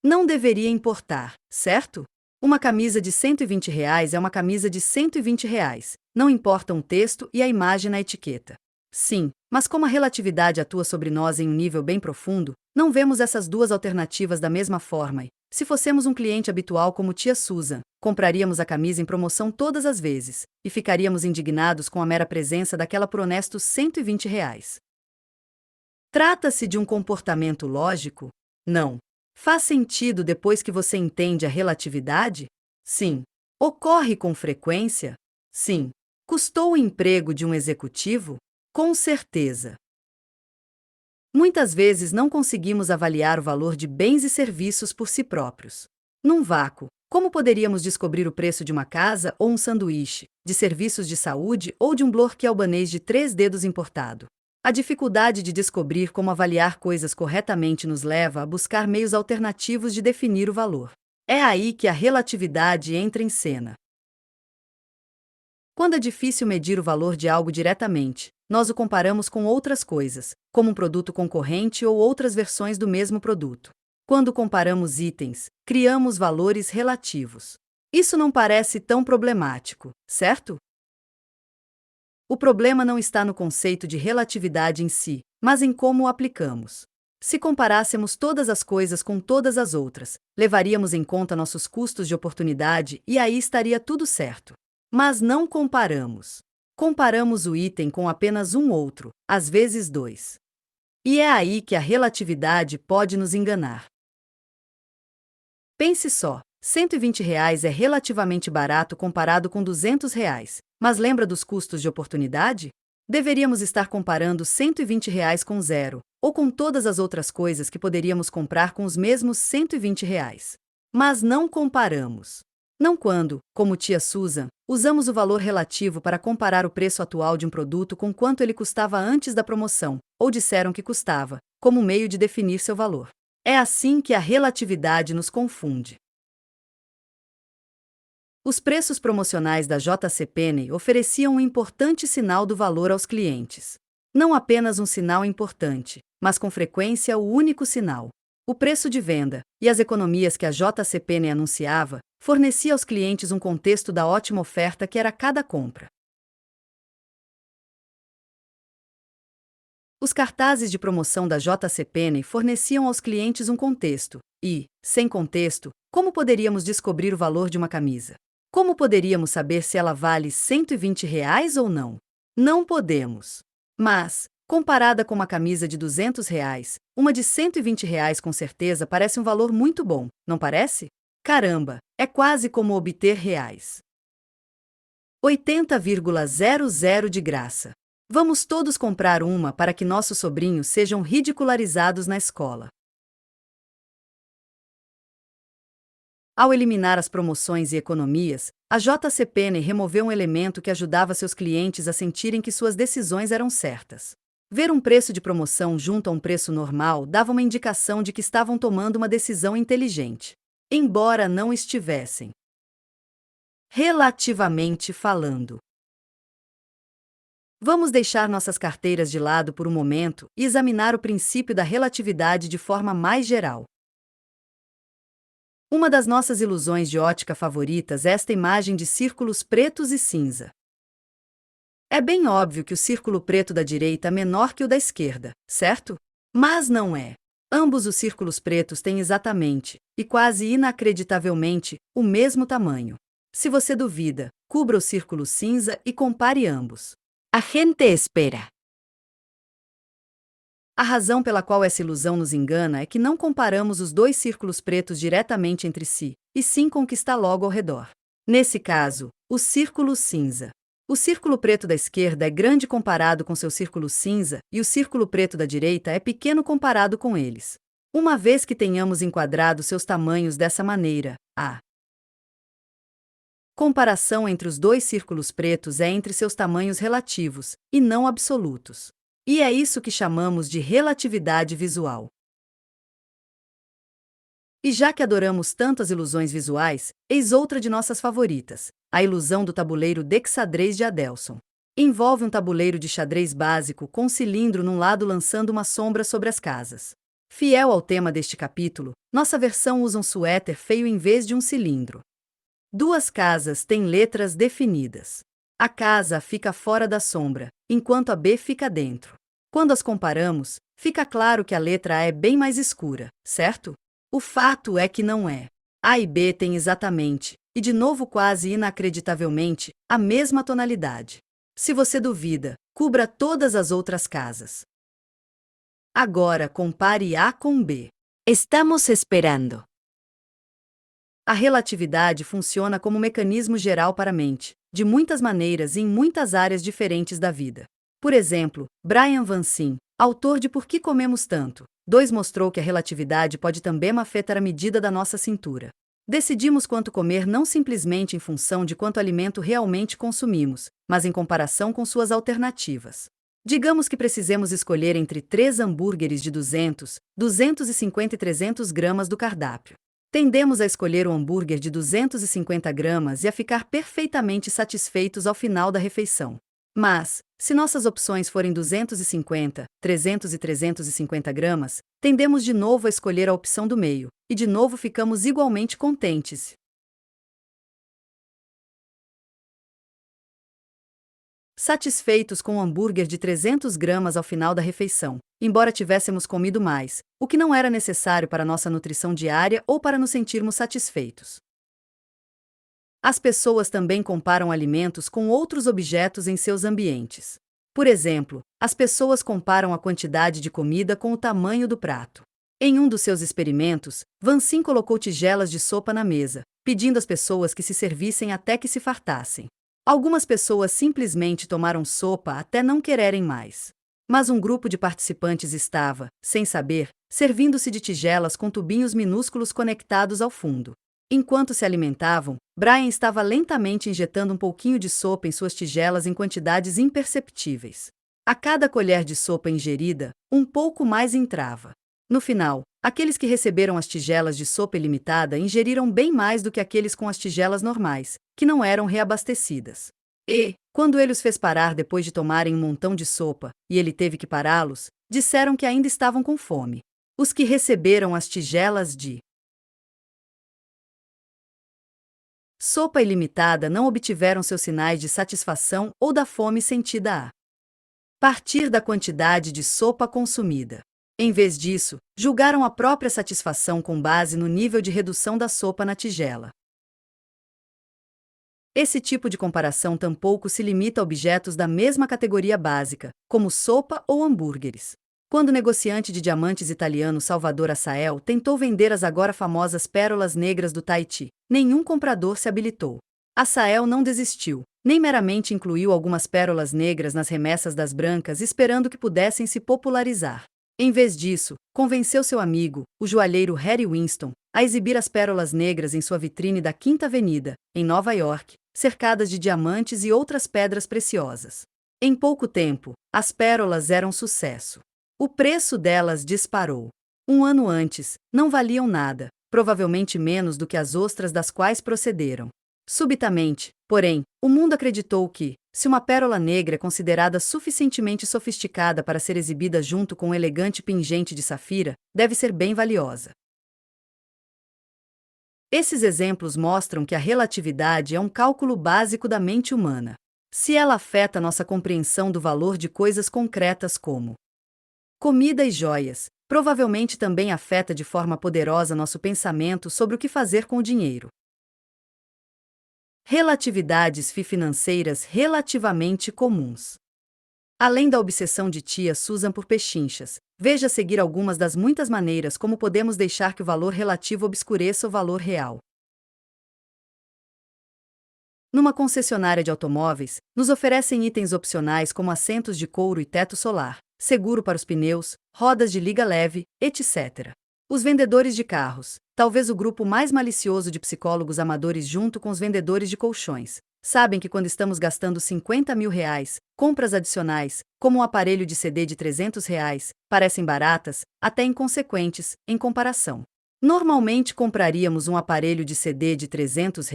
Não deveria importar, certo? Uma camisa de R$ 120 é uma camisa de R$ 120, não importam o texto e a imagem na etiqueta. Sim, mas como a relatividade atua sobre nós em um nível bem profundo, não vemos essas duas alternativas da mesma forma e, se fossemos um cliente habitual como tia Susan, compraríamos a camisa em promoção todas as vezes, e ficaríamos indignados com a mera presença daquela por honestos R$ 120. Trata-se de um comportamento lógico? Não. Faz sentido depois que você entende a relatividade? Sim. Ocorre com frequência? Sim. Custou o emprego de um executivo? Com certeza. Muitas vezes não conseguimos avaliar o valor de bens e serviços por si próprios. Num vácuo, como poderíamos descobrir o preço de uma casa ou um sanduíche, de serviços de saúde ou de um bloco albanês de 3 dedos importado? A dificuldade de descobrir como avaliar coisas corretamente nos leva a buscar meios alternativos de definir o valor. É aí que a relatividade entra em cena. Quando é difícil medir o valor de algo diretamente, nós o comparamos com outras coisas, como um produto concorrente ou outras versões do mesmo produto. Quando comparamos itens, criamos valores relativos. Isso não parece tão problemático, certo? O problema não está no conceito de relatividade em si, mas em como o aplicamos. Se comparássemos todas as coisas com todas as outras, levaríamos em conta nossos custos de oportunidade e aí estaria tudo certo. Mas não comparamos. Comparamos o item com apenas um outro, às vezes 2. E é aí que a relatividade pode nos enganar. Pense só, R$ 120 é relativamente barato comparado com R$ 200, mas lembra dos custos de oportunidade? Deveríamos estar comparando R$ 120 com zero, ou com todas as outras coisas que poderíamos comprar com os mesmos R$ 120. Mas não comparamos. Não quando, como tia Susan, usamos o valor relativo para comparar o preço atual de um produto com quanto ele custava antes da promoção, ou disseram que custava, como meio de definir seu valor. É assim que a relatividade nos confunde. Os preços promocionais da JCPenney ofereciam um importante sinal do valor aos clientes. Não apenas um sinal importante, mas com frequência o único sinal. O preço de venda, e as economias que a JCPenney anunciava, fornecia aos clientes um contexto da ótima oferta que era cada compra. Os cartazes de promoção da JCPenney forneciam aos clientes um contexto, e, sem contexto, como poderíamos descobrir o valor de uma camisa? Como poderíamos saber se ela vale R$ 120 ou não? Não podemos. Mas, comparada com uma camisa de R$ 200, uma de R$ 120 com certeza parece um valor muito bom, não parece? Caramba, é quase como obter reais. 80,00 de graça. Vamos todos comprar uma para que nossos sobrinhos sejam ridicularizados na escola. Ao eliminar as promoções e economias, a JCPenney removeu um elemento que ajudava seus clientes a sentirem que suas decisões eram certas. Ver um preço de promoção junto a um preço normal dava uma indicação de que estavam tomando uma decisão inteligente, embora não estivessem. Relativamente falando. Vamos deixar nossas carteiras de lado por um momento e examinar o princípio da relatividade de forma mais geral. Uma das nossas ilusões de ótica favoritas é esta imagem de círculos pretos e cinza. É bem óbvio que o círculo preto da direita é menor que o da esquerda, certo? Mas não é. Ambos os círculos pretos têm exatamente, e quase inacreditavelmente, o mesmo tamanho. Se você duvida, cubra o círculo cinza e compare ambos. A gente espera. A razão pela qual essa ilusão nos engana é que não comparamos os dois círculos pretos diretamente entre si, e sim com o que está logo ao redor. Nesse caso, o círculo cinza. O círculo preto da esquerda é grande comparado com seu círculo cinza, e o círculo preto da direita é pequeno comparado com eles. Uma vez que tenhamos enquadrado seus tamanhos dessa maneira, a comparação entre os dois círculos pretos é entre seus tamanhos relativos, e não absolutos. E é isso que chamamos de relatividade visual. E já que adoramos tanto as ilusões visuais, eis outra de nossas favoritas, a ilusão do tabuleiro dexadrez de Adelson. Envolve um tabuleiro de xadrez básico com um cilindro num lado lançando uma sombra sobre as casas. Fiel ao tema deste capítulo, nossa versão usa um suéter feio em vez de um cilindro. Duas casas têm letras definidas. A casa A fica fora da sombra, enquanto a B fica dentro. Quando as comparamos, fica claro que a letra A é bem mais escura, certo? O fato é que não é. A e B têm exatamente, e de novo quase inacreditavelmente, a mesma tonalidade. Se você duvida, cubra todas as outras casas. Agora compare A com B. Estamos esperando. A relatividade funciona como mecanismo geral para a mente, de muitas maneiras e em muitas áreas diferentes da vida. Por exemplo, Brian Vancin, autor de Por que Comemos Tanto? 2 mostrou que a relatividade pode também afetar a medida da nossa cintura. Decidimos quanto comer não simplesmente em função de quanto alimento realmente consumimos, mas em comparação com suas alternativas. Digamos que precisemos escolher entre 3 hambúrgueres de 200, 250 e 300 gramas do cardápio. Tendemos a escolher o hambúrguer de 250 gramas e a ficar perfeitamente satisfeitos ao final da refeição. Mas, se nossas opções forem 250, 300 e 350 gramas, tendemos de novo a escolher a opção do meio, e de novo ficamos igualmente contentes. Satisfeitos com o hambúrguer de 300 gramas ao final da refeição, embora tivéssemos comido mais, o que não era necessário para nossa nutrição diária ou para nos sentirmos satisfeitos. As pessoas também comparam alimentos com outros objetos em seus ambientes. Por exemplo, as pessoas comparam a quantidade de comida com o tamanho do prato. Em um dos seus experimentos, Vancin colocou tigelas de sopa na mesa, pedindo às pessoas que se servissem até que se fartassem. Algumas pessoas simplesmente tomaram sopa até não quererem mais. Mas um grupo de participantes estava, sem saber, servindo-se de tigelas com tubinhos minúsculos conectados ao fundo. Enquanto se alimentavam, Brian estava lentamente injetando um pouquinho de sopa em suas tigelas em quantidades imperceptíveis. A cada colher de sopa ingerida, um pouco mais entrava. No final, aqueles que receberam as tigelas de sopa ilimitada ingeriram bem mais do que aqueles com as tigelas normais, que não eram reabastecidas. E, quando ele os fez parar depois de tomarem um montão de sopa, e ele teve que pará-los, disseram que ainda estavam com fome. Os que receberam as tigelas de sopa ilimitada não obtiveram seus sinais de satisfação ou da fome sentida a partir da quantidade de sopa consumida. Em vez disso, julgaram a própria satisfação com base no nível de redução da sopa na tigela. Esse tipo de comparação tampouco se limita a objetos da mesma categoria básica, como sopa ou hambúrgueres. Quando o negociante de diamantes italiano Salvador Assael tentou vender as agora famosas pérolas negras do Tahiti, nenhum comprador se habilitou. Assael não desistiu, nem meramente incluiu algumas pérolas negras nas remessas das brancas esperando que pudessem se popularizar. Em vez disso, convenceu seu amigo, o joalheiro Harry Winston, a exibir as pérolas negras em sua vitrine da Quinta Avenida, em Nova York, cercadas de diamantes e outras pedras preciosas. Em pouco tempo, as pérolas eram sucesso. O preço delas disparou. Um ano antes, não valiam nada, provavelmente menos do que as ostras das quais procederam. Subitamente, porém, o mundo acreditou que, se uma pérola negra é considerada suficientemente sofisticada para ser exibida junto com um elegante pingente de safira, deve ser bem valiosa. Esses exemplos mostram que a relatividade é um cálculo básico da mente humana. Se ela afeta nossa compreensão do valor de coisas concretas como comida e joias, provavelmente também afeta de forma poderosa nosso pensamento sobre o que fazer com o dinheiro. Relatividades financeiras relativamente comuns. Além da obsessão de tia Susan por pechinchas, Veja a seguir algumas das muitas maneiras como podemos deixar que o valor relativo obscureça o valor real. Numa concessionária de automóveis, nos oferecem itens opcionais como assentos de couro e teto solar, seguro para os pneus, rodas de liga leve, etc. Os vendedores de carros, talvez o grupo mais malicioso de psicólogos amadores junto com os vendedores de colchões, sabem que quando estamos gastando R$ 50.000, compras adicionais, como um aparelho de CD de R$ 300, parecem baratas, até inconsequentes, em comparação. Normalmente compraríamos um aparelho de CD de R$ 300?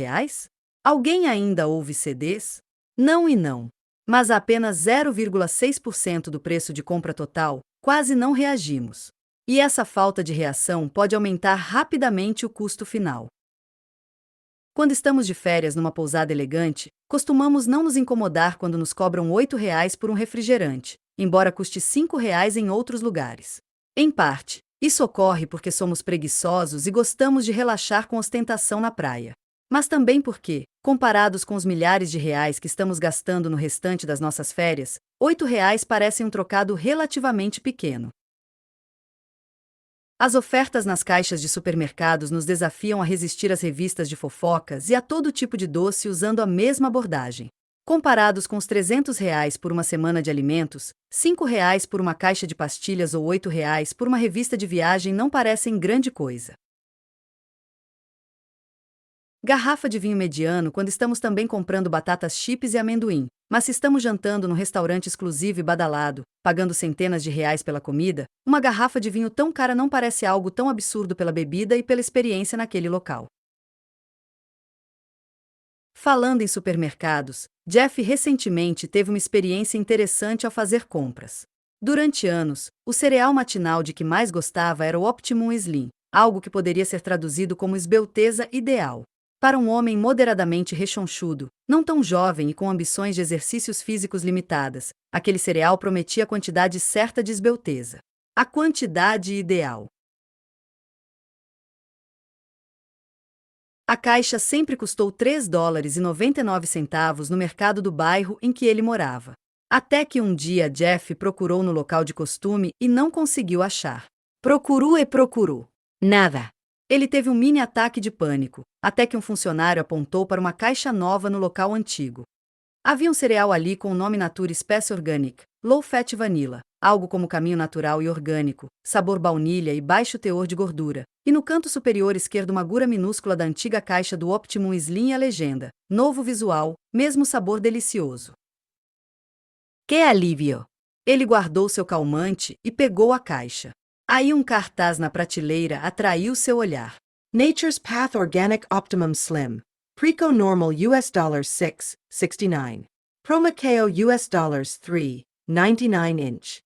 Alguém ainda ouve CDs? Não e não. Mas a apenas 0,6% do preço de compra total, quase não reagimos. E essa falta de reação pode aumentar rapidamente o custo final. Quando estamos de férias numa pousada elegante, costumamos não nos incomodar quando nos cobram R$ 8 por um refrigerante, embora custe R$ 5 em outros lugares. Em parte, isso ocorre porque somos preguiçosos e gostamos de relaxar com ostentação na praia. Mas também porque, comparados com os milhares de reais que estamos gastando no restante das nossas férias, R$ 8 parecem um trocado relativamente pequeno. As ofertas nas caixas de supermercados nos desafiam a resistir às revistas de fofocas e a todo tipo de doce usando a mesma abordagem. Comparados com os R$ 300 por uma semana de alimentos, R$ 5 por uma caixa de pastilhas ou R$ 8 por uma revista de viagem não parecem grande coisa. Garrafa de vinho mediano quando estamos também comprando batatas chips e amendoim, mas se estamos jantando num restaurante exclusivo e badalado, pagando centenas de reais pela comida, uma garrafa de vinho tão cara não parece algo tão absurdo pela bebida e pela experiência naquele local. Falando em supermercados, Jeff recentemente teve uma experiência interessante ao fazer compras. Durante anos, o cereal matinal de que mais gostava era o Optimum Slim, algo que poderia ser traduzido como esbelteza ideal. Para um homem moderadamente rechonchudo, não tão jovem e com ambições de exercícios físicos limitadas, aquele cereal prometia a quantidade certa de esbelteza. A quantidade ideal. A caixa sempre custou $3,99 no mercado do bairro em que ele morava. Até que um dia Jeff procurou no local de costume e não conseguiu achar. Procurou e procurou. Nada. Ele teve um mini ataque de pânico, até que um funcionário apontou para uma caixa nova no local antigo. Havia um cereal ali com o nome Nature Space Organic, Low Fat Vanilla, algo como caminho natural e orgânico, sabor baunilha e baixo teor de gordura, e no canto superior esquerdo uma agulha minúscula da antiga caixa do Optimum Slim e a legenda: novo visual, mesmo sabor delicioso. Que alívio! Ele guardou seu calmante e pegou a caixa. Aí um cartaz na prateleira atraiu seu olhar. Nature's Path Organic Optimum Slim. Preco Normal $6.69. Promacao $3.99 inch.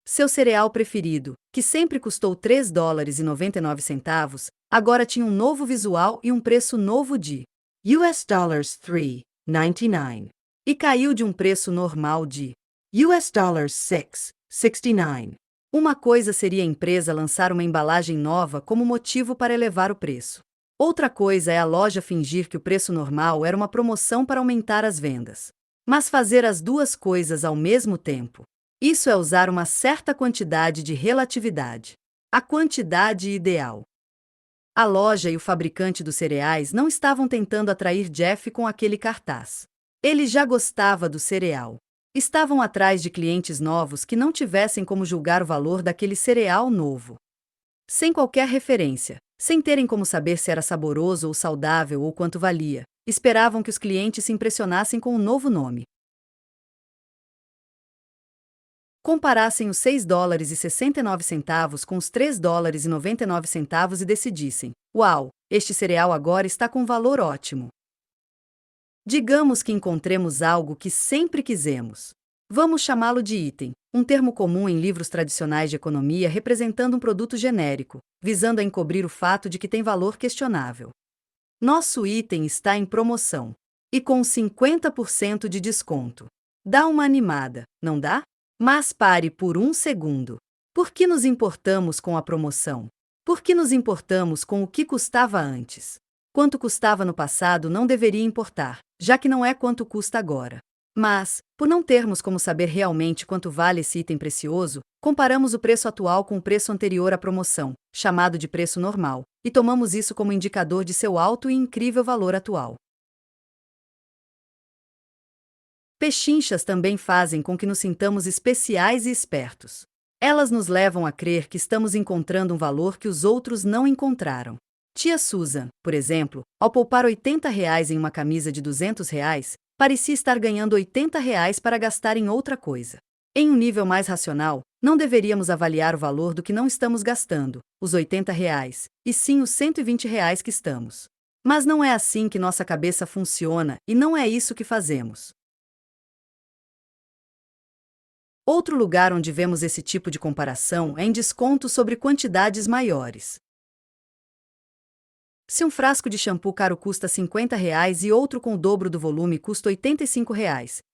Seu cereal preferido, que sempre custou $3,99, agora tinha um novo visual e um preço novo de $3.99. e caiu de um preço normal de $6.69. Uma coisa seria a empresa lançar uma embalagem nova como motivo para elevar o preço. Outra coisa é a loja fingir que o preço normal era uma promoção para aumentar as vendas. Mas fazer as duas coisas ao mesmo tempo, isso é usar uma certa quantidade de relatividade. A quantidade ideal. A loja e o fabricante dos cereais não estavam tentando atrair Jeff com aquele cartaz. Ele já gostava do cereal. Estavam atrás de clientes novos que não tivessem como julgar o valor daquele cereal novo. Sem qualquer referência, sem terem como saber se era saboroso ou saudável ou quanto valia, esperavam que os clientes se impressionassem com o novo nome. Comparassem os $6,69 com os $3,99 e decidissem: uau, este cereal agora está com valor ótimo. Digamos que encontremos algo que sempre quisemos. Vamos chamá-lo de item, um termo comum em livros tradicionais de economia representando um produto genérico, visando a encobrir o fato de que tem valor questionável. Nosso item está em promoção. E com 50% de desconto. Dá uma animada, não dá? Mas pare por um segundo. Por que nos importamos com a promoção? Por que nos importamos com o que custava antes? Quanto custava no passado não deveria importar, já que não é quanto custa agora. Mas, por não termos como saber realmente quanto vale esse item precioso, comparamos o preço atual com o preço anterior à promoção, chamado de preço normal, e tomamos isso como indicador de seu alto e incrível valor atual. Pechinchas também fazem com que nos sintamos especiais e espertos. Elas nos levam a crer que estamos encontrando um valor que os outros não encontraram. Tia Susan, por exemplo, ao poupar R$ 80 em uma camisa de R$ 200, parecia estar ganhando R$ 80 para gastar em outra coisa. Em um nível mais racional, não deveríamos avaliar o valor do que não estamos gastando, os R$ 80, e sim os R$ 120 que estamos. Mas não é assim que nossa cabeça funciona e não é isso que fazemos. Outro lugar onde vemos esse tipo de comparação é em descontos sobre quantidades maiores. Se um frasco de shampoo caro custa R$ 50 e outro com o dobro do volume custa R$ 85,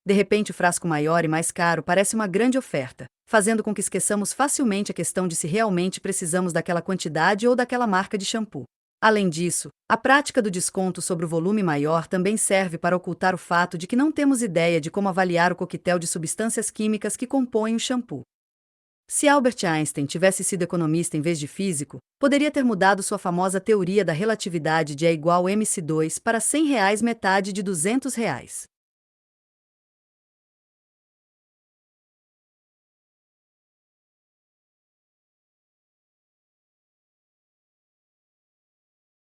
de repente o frasco maior e mais caro parece uma grande oferta, fazendo com que esqueçamos facilmente a questão de se realmente precisamos daquela quantidade ou daquela marca de shampoo. Além disso, a prática do desconto sobre o volume maior também serve para ocultar o fato de que não temos ideia de como avaliar o coquetel de substâncias químicas que compõem o shampoo. Se Albert Einstein tivesse sido economista em vez de físico, poderia ter mudado sua famosa teoria da relatividade de E igual mc2 para R$ 100 metade de R$ 200.